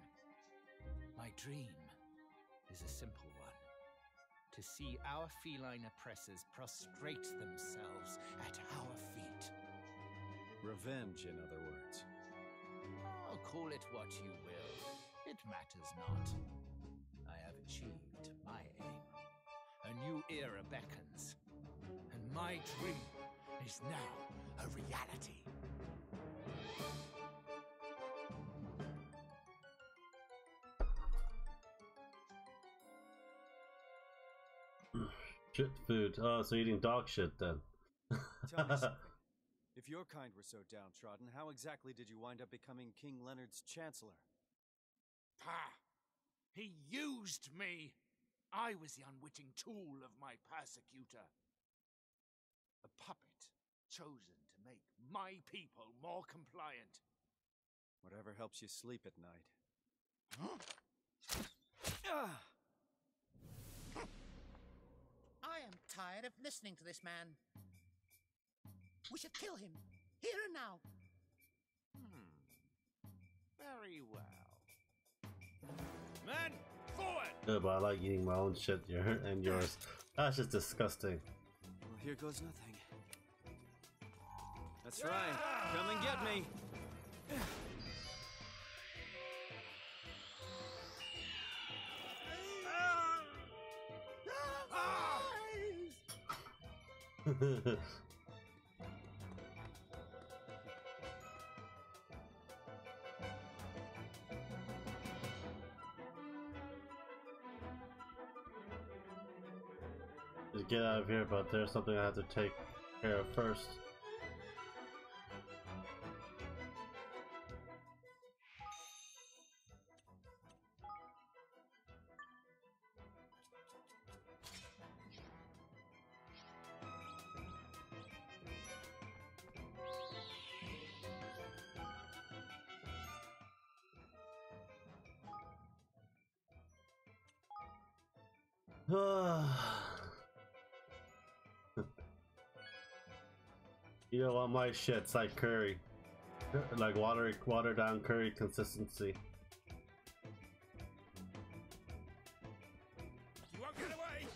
My dream is a simple one. To see our feline oppressors prostrate themselves at our feet. Revenge, in other words. Oh, call it what you will. It matters not. I have achieved my aim. A new era beckons. And my dream is now a reality. Shit food. Oh, so eating dog shit then. Tell me something. If your kind were so downtrodden, how exactly did you wind up becoming King Leonard's chancellor? Pah! He used me! I was the unwitting tool of my persecutor. A puppet chosen to make my people more compliant. Whatever helps you sleep at night. I am tired of listening to this man. We should kill him, here and now. Very well. Men, forward! Yeah, but I like eating my own shit here and yours. That's just disgusting. Well, here goes nothing. That's right. Come and get me. Just get out of here, but there's something I have to take care of first. You know what, my shit's like curry. Like watered down curry consistency. You won't get away!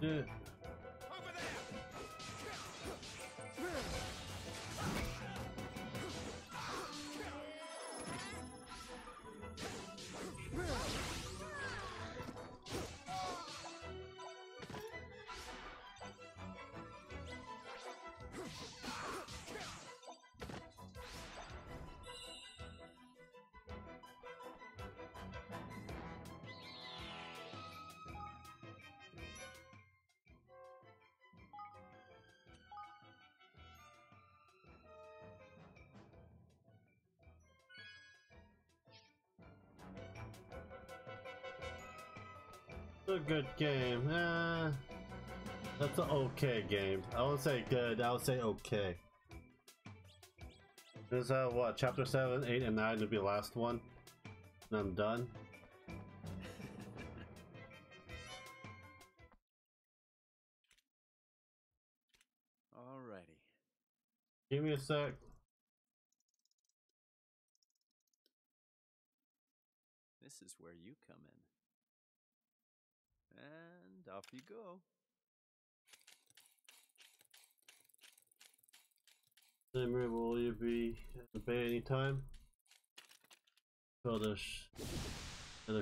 Yeah. A good game. That's an okay game. I won't say good, I would say okay. This is what, chapter 7, 8, and 9 to be the last one. And I'm done. Alrighty. Give me a sec. This is where you come in. And off you go. Simmer, will you be pay any time? So the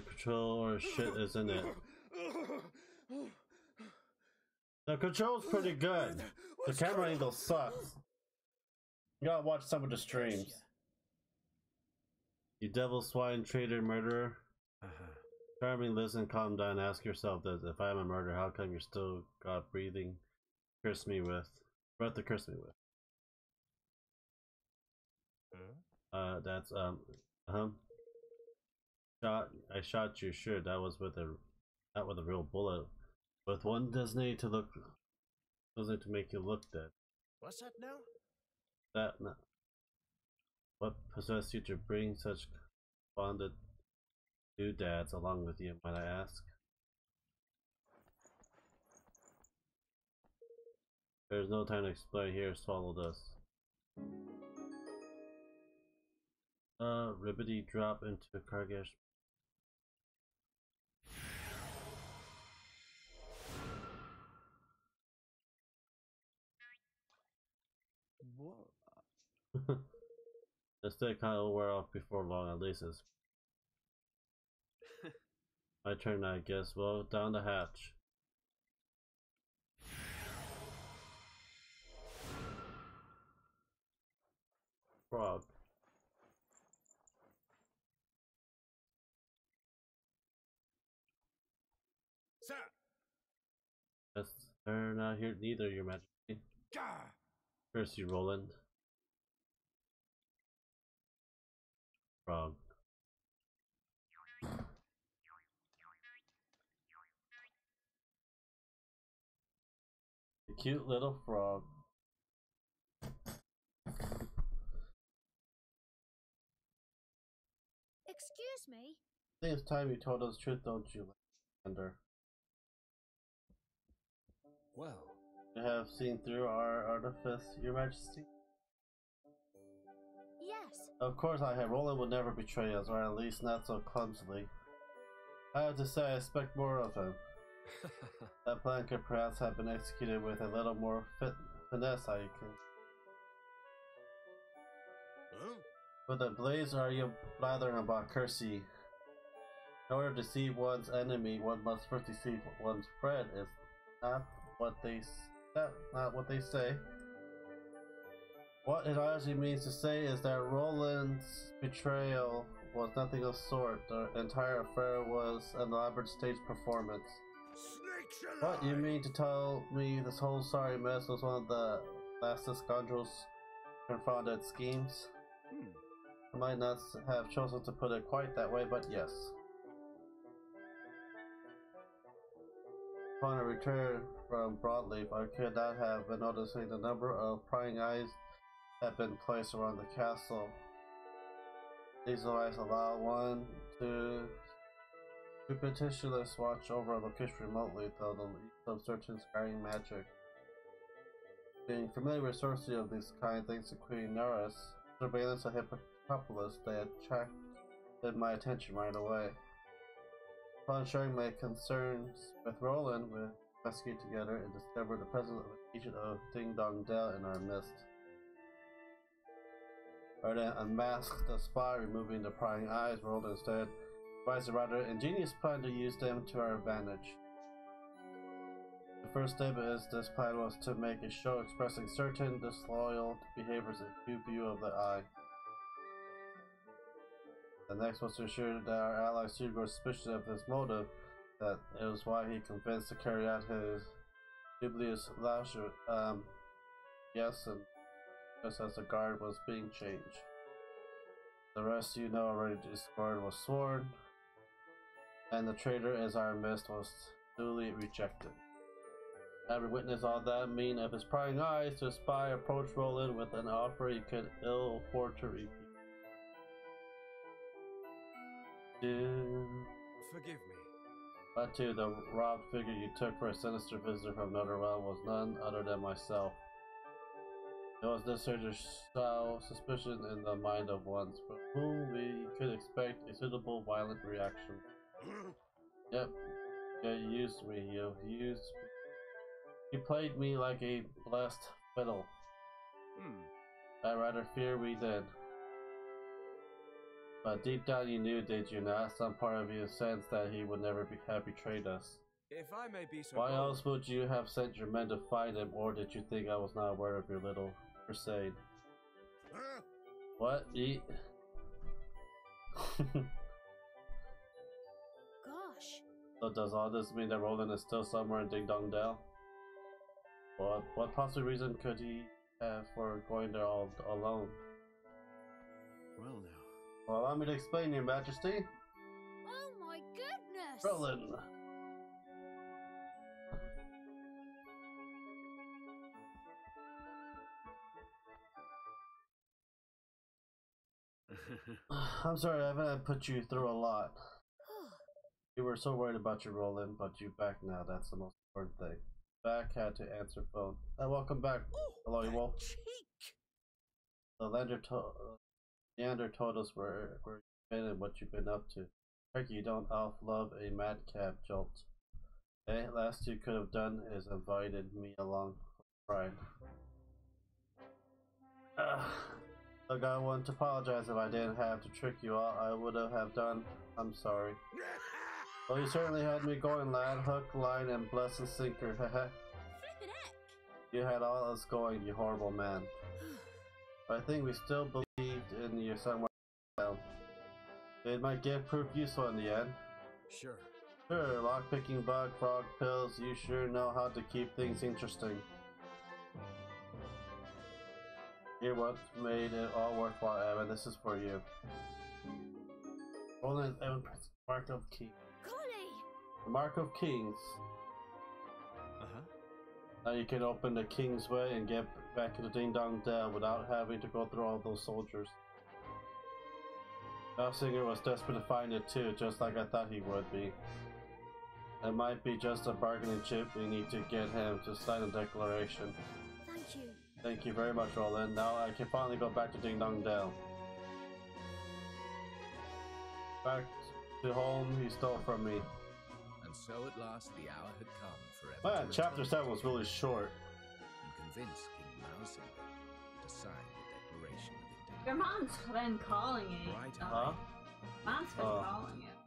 control or shit is in it. The control's pretty good. The camera angle sucks. You gotta watch some of the streams. You devil, swine, traitor, murderer. Charming, listen, calm down, ask yourself this. If I am a murderer, how come you're still God breathing? Curse me with. Breath to curse me with. That's, I shot you, sure, that was with a, not with a real bullet. With one doesn't need to make you look dead. What's that now? What possessed you to bring such bonded doodads along with you, might I ask? There's no time to explain here, swallow this. Ribbity drop into Kargash. What? The stick kind of wear off before long, at least it's my turn, I guess. Well, down the hatch. Frog. Sir! Yes, they're not here neither, your majesty. Gah! Curse you, Roland. Frog. A cute little frog. Excuse me? I think it's time you told us the truth, don't you, Lander? Well, You have seen through our artifice, your majesty? Yes. Of course I have. Roland would never betray us, or at least not so clumsily. I have to say I expect more of him. That plan could perhaps have been executed with a little more finesse, I can. Huh? With a blaze are you blathering about, Kersey? In order to deceive one's enemy, one must first deceive one's friend. Is not what they say. What it actually means to say is that Roland's betrayal was nothing of sort. The entire affair was an elaborate stage performance. Snakes alive! What, you mean to tell me this whole sorry mess was one of the lastest scoundrels' confounded schemes? I might not have chosen to put it quite that way, but yes. Upon a return from Broadleaf, I could not have been noticing the number of prying eyes that had been placed around the castle. These eyes allow one to petitionless watch over a location remotely, though the use of certain scrying magic. Being familiar with sorcery of this kind thanks to Queen Naris, surveillance of Hippopolis, they attracted my attention right away. Upon sharing my concerns with Roland, we investigated together and discovered the presence of an agent of Ding Dong Dell in our midst. Rather than unmask the spy, removing the prying eyes, Roland instead devised a rather ingenious plan to use them to our advantage. The first step is this plan was to make a show expressing certain disloyal behaviors in view of the eye. The next was to ensure that our allies too were suspicious of his motive, that it was why he convinced to carry out his dubious lasher, yes, and just as the guard was being changed. The rest you know already, this guard was sworn, and the traitor as our mist was duly rejected. Having witnessed all that mean of his prying eyes, the spy approached Roland with an offer he could ill afford to refuse. Forgive me. But too, the robbed figure you took for a sinister visitor from another realm was none other than myself. It was necessary to sow suspicion in the mind of one from whom we could expect a suitable violent reaction. Yep, yeah, you used me, you used me. You played me like a blessed fiddle. I rather fear we did. But deep down you knew, did you not? Some part of you sensed that he would never have betrayed us. If I may be so Why bold. else would you have sent your men to find him, or did you think I was not aware of your little crusade? What? Eat? Gosh. So does all this mean that Roland is still somewhere in Ding Dong Dell? What possible reason could he have for going there all alone? Well now. Well, allow me to explain, Your Majesty. Oh my goodness! Roland. I'm sorry, I put you through a lot. You were so worried about your Roland, but you're back now. That's the most important thing. Back had to answer phone. Welcome back, Aloy Wolf. Cheek! The Leander told us where you've been and what you've been up to. Heck, you don't love a madcap jolt. The last you could have done is invited me along for pride. Look, I want to apologize if I didn't have to trick you all. I would have done. I'm sorry. Well, you certainly had me going, lad. Hook, line, and blessed sinker. Flippin' heck! You had all us going, you horrible man. But I think we still believed in you somewhere down. It might give proof useful in the end. Sure. Sure, lockpicking, bug, frog, pills. You sure know how to keep things interesting. Here, what made it all worthwhile, Evan. This is for you. Roland Evan, Mark of Kings. Golly! Mark of Kings. Now you can open the King's Way and get back to the Ding Dong Dell without having to go through all those soldiers. Singer was desperate to find it too, just like I thought he would be. It might be just a bargaining chip. We need to get him to sign a declaration. Thank you. Thank you very much, Roland. Now I can finally go back to Ding Dong Dell. Back to home he stole from me. And so at last the hour had come for Evan Man, to chapter return 7 was really short. and convince King Malsinger to sign the Declaration of Your Independence. mom's been calling it. Right-eyed, Mom's been calling it.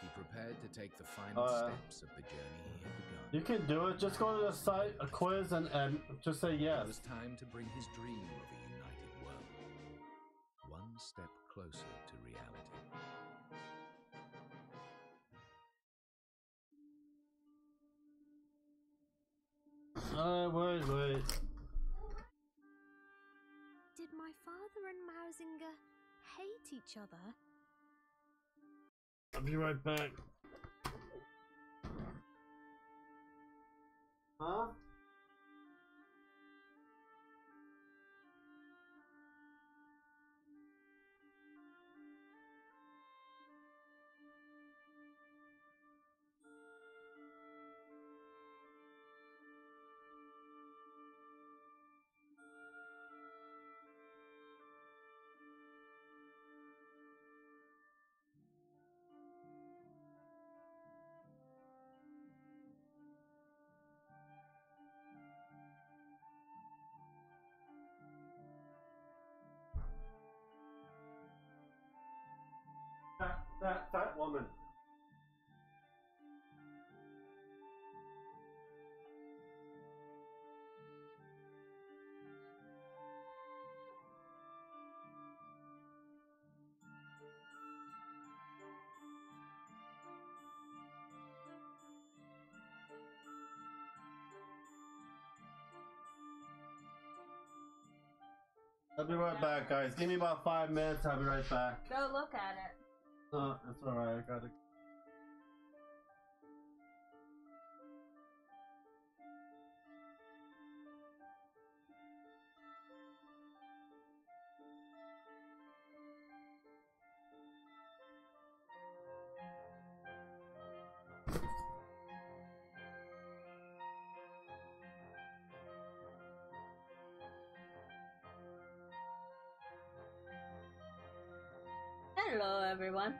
he prepared to take the final steps of the journey he had begun. You can do it. Just go to the site, a quiz, and just say yes. It was time to bring his dream of a united world one step closer to reality. Wait. Did my father and Mausinger hate each other? I'll be right back. Huh? Fat woman. I'll be right back, guys. Give me about 5 minutes. I'll be right back. Go look at it. It's alright. I gotta. Hello, everyone.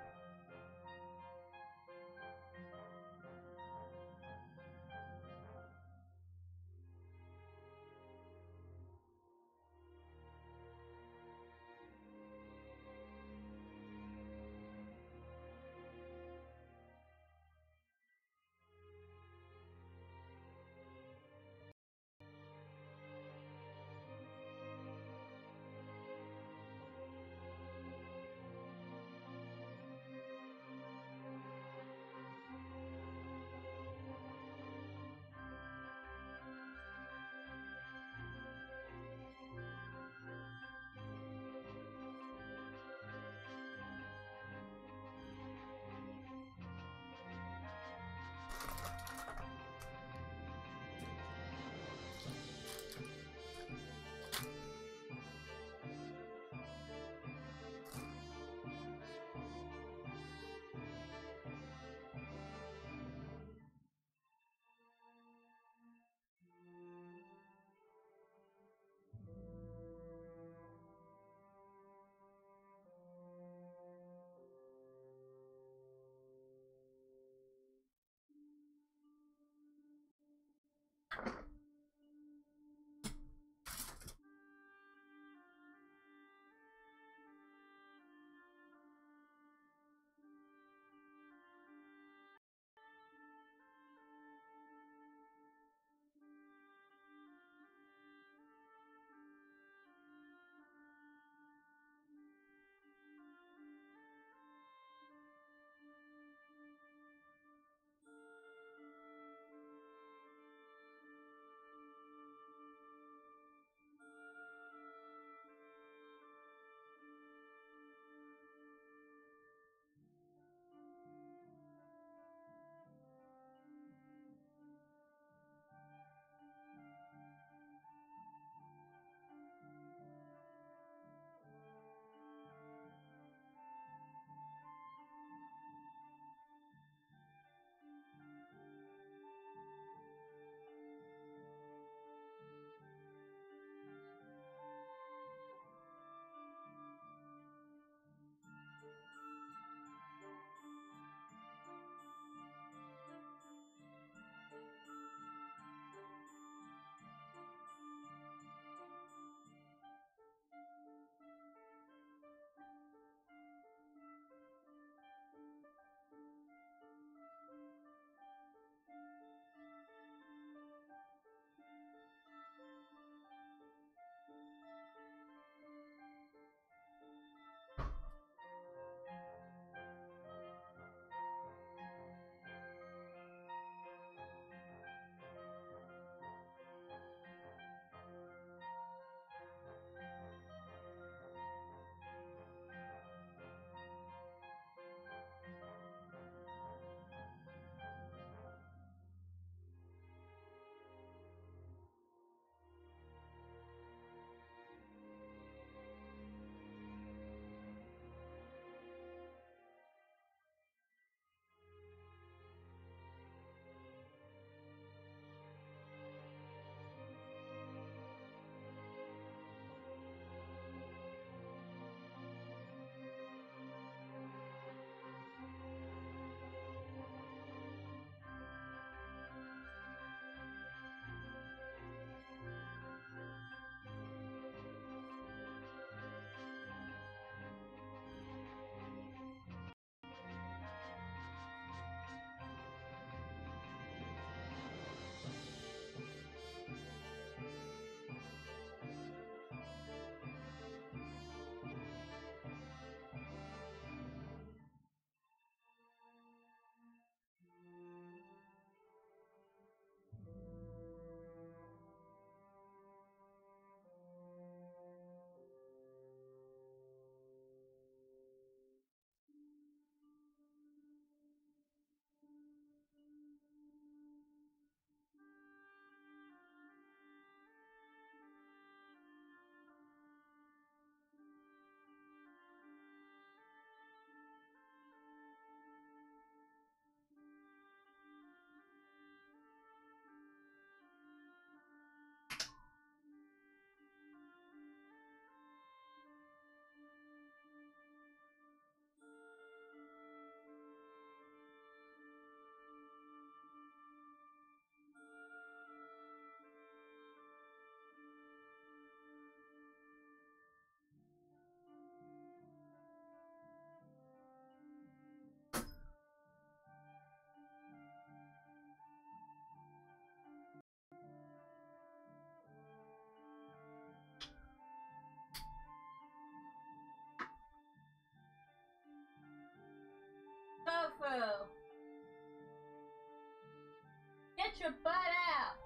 Get your butt out!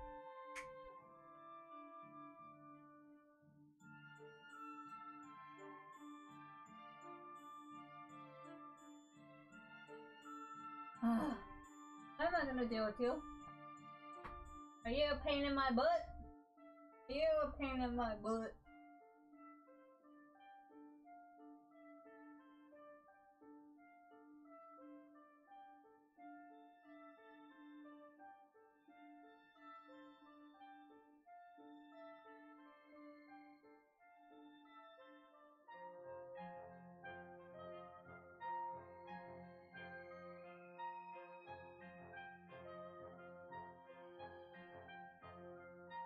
How am I gonna deal with you? Are you a pain in my butt? Are you a pain in my butt?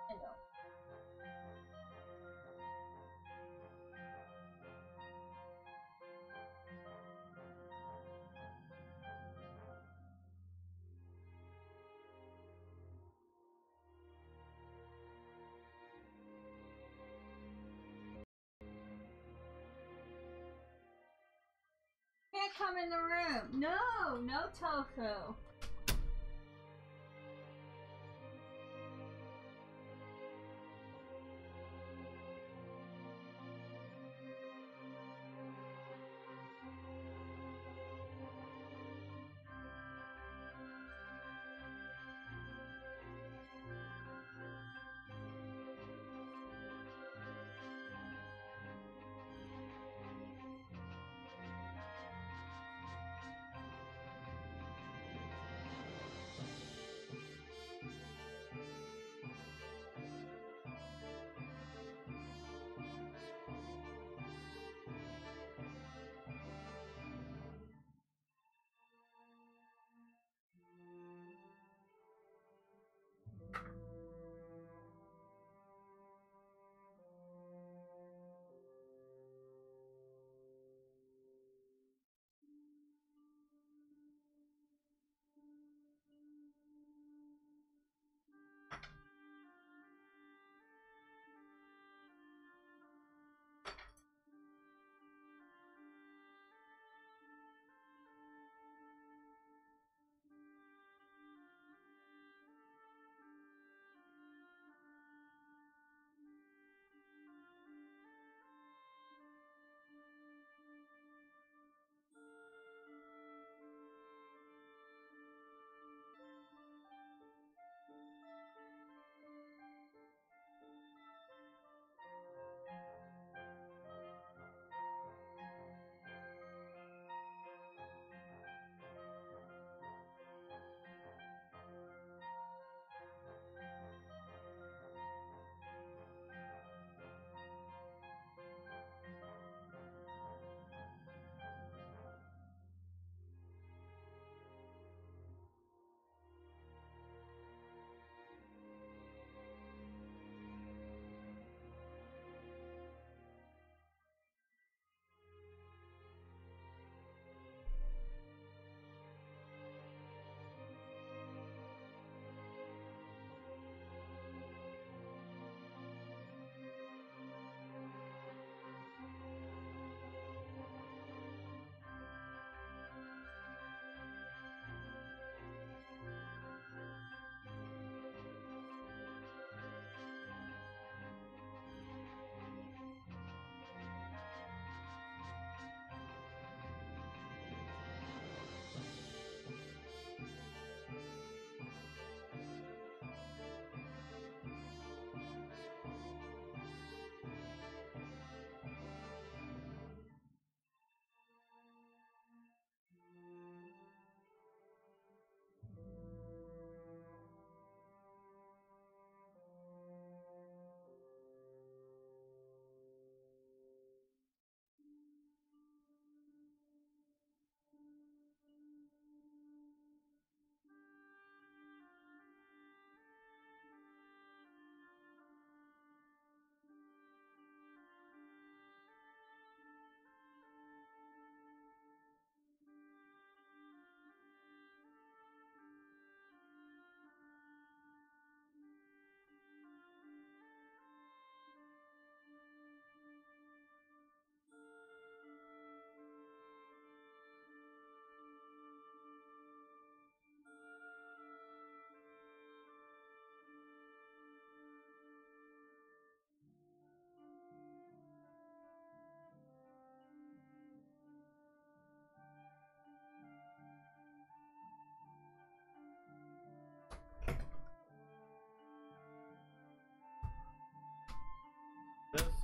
Hello. Can't come in the room. No, no tofu.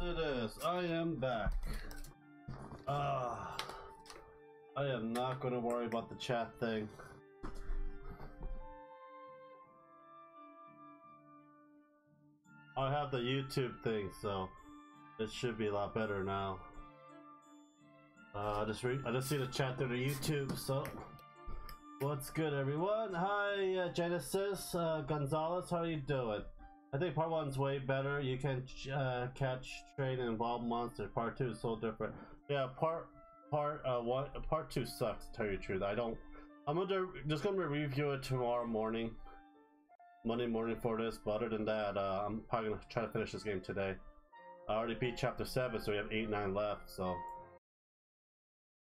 it is. I am back. I am not gonna worry about the chat thing. I have the YouTube thing, so it should be a lot better now. I just see the chat through the YouTube, so what's good, everyone? Hi, Genesis Gonzalez, how are you doing? I think part 1's way better. You can catch, train, and involve monsters. Part 2 is so different. Yeah, part 2 sucks, to tell you the truth. I'm just gonna review it tomorrow morning, Monday morning for this. But other than that, I'm probably gonna try to finish this game today. I already beat chapter 7, so we have 8, 9 left. So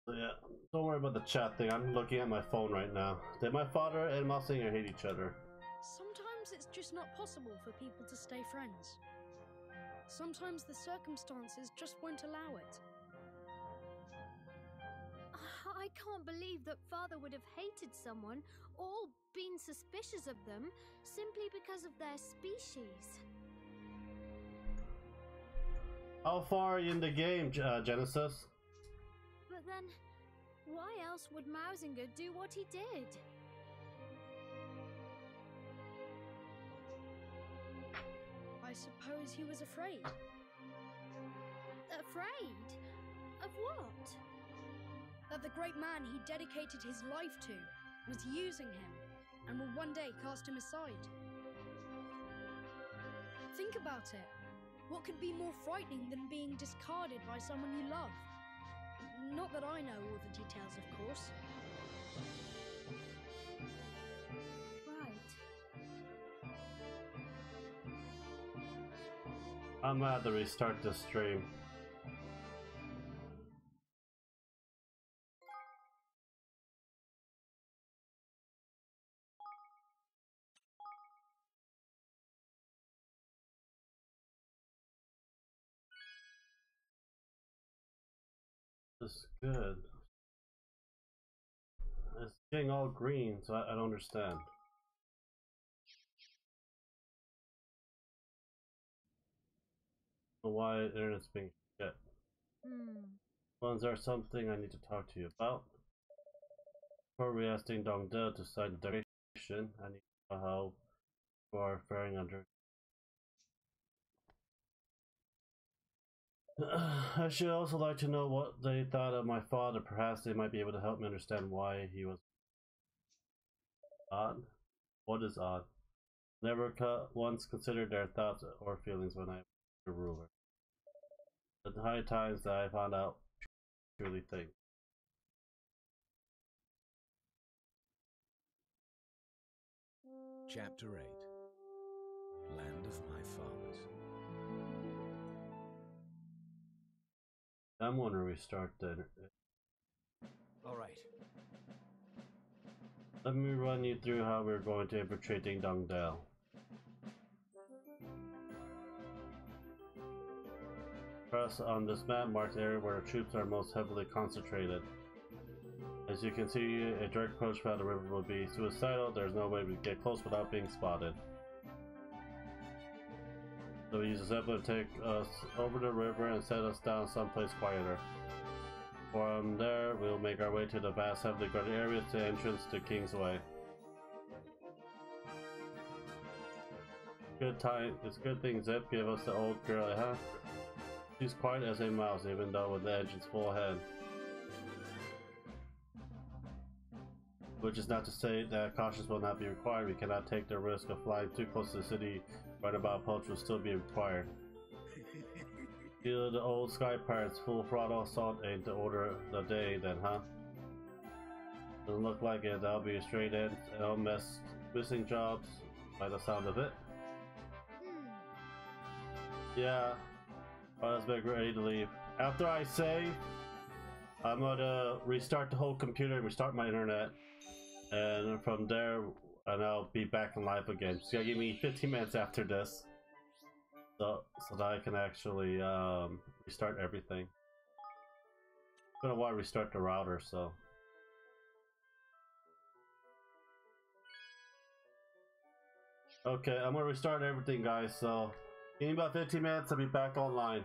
yeah, don't worry about the chat thing. I'm looking at my phone right now. Did my father and Mouse Singer hate each other? Sometimes it's just not possible for people to stay friends. Sometimes the circumstances just won't allow it. I can't believe that Father would have hated someone or been suspicious of them simply because of their species. How far are you in the game, Genesis? But then, why else would Mausinger do what he did? I suppose he was afraid. Afraid? Of what? That the great man he dedicated his life to was using him and will one day cast him aside. Think about it. What could be more frightening than being discarded by someone you love? Not that I know all the details, of course. Right. I'm gonna have to restart the stream. It's good. It's getting all green, so I don't understand. Why internet's being shit. Well, is there something I need to talk to you about? Before we ask Ding Dong Dell to sign the declaration, I need to know how you are faring under. I should also like to know what they thought of my father. Perhaps they might be able to help me understand why he was odd. What is odd? Never once considered their thoughts or feelings when I was a ruler. The high times that I found out truly think. Chapter 8 Land of My Fathers. I'm gonna restart the. Alright. Let me run you through how we're going to infiltrate Ding Dong Dell. Press on this map marks the area where the troops are most heavily concentrated. As you can see, a direct approach by the river would be suicidal. There's no way we get close without being spotted. So we use a zeppelin to take us over the river and set us down someplace quieter. From there, we'll make our way to the vast heavily guarded area to the entrance to Kingsway. It's a good thing Zip gave us the old girl, huh? She's quiet as a mouse, even though with the engines full ahead. Which is not to say that caution will not be required. We cannot take the risk of flying too close to the city. Roundabout approach will still be required. Feel the old sky pirates full throttle assault ain't the order of the day then, huh? Doesn't look like it. That'll be a straight end. No missing jobs by the sound of it. Yeah. Let's get ready to leave. After I save, I'm gonna restart the whole computer and restart my internet. And from there, and I'll be back in live again. So you gotta give me 15 minutes after this, so that I can actually restart everything. I'm gonna want to restart the router, so. Okay, I'm gonna restart everything, guys. So, give me about 15 minutes. I'll be back online.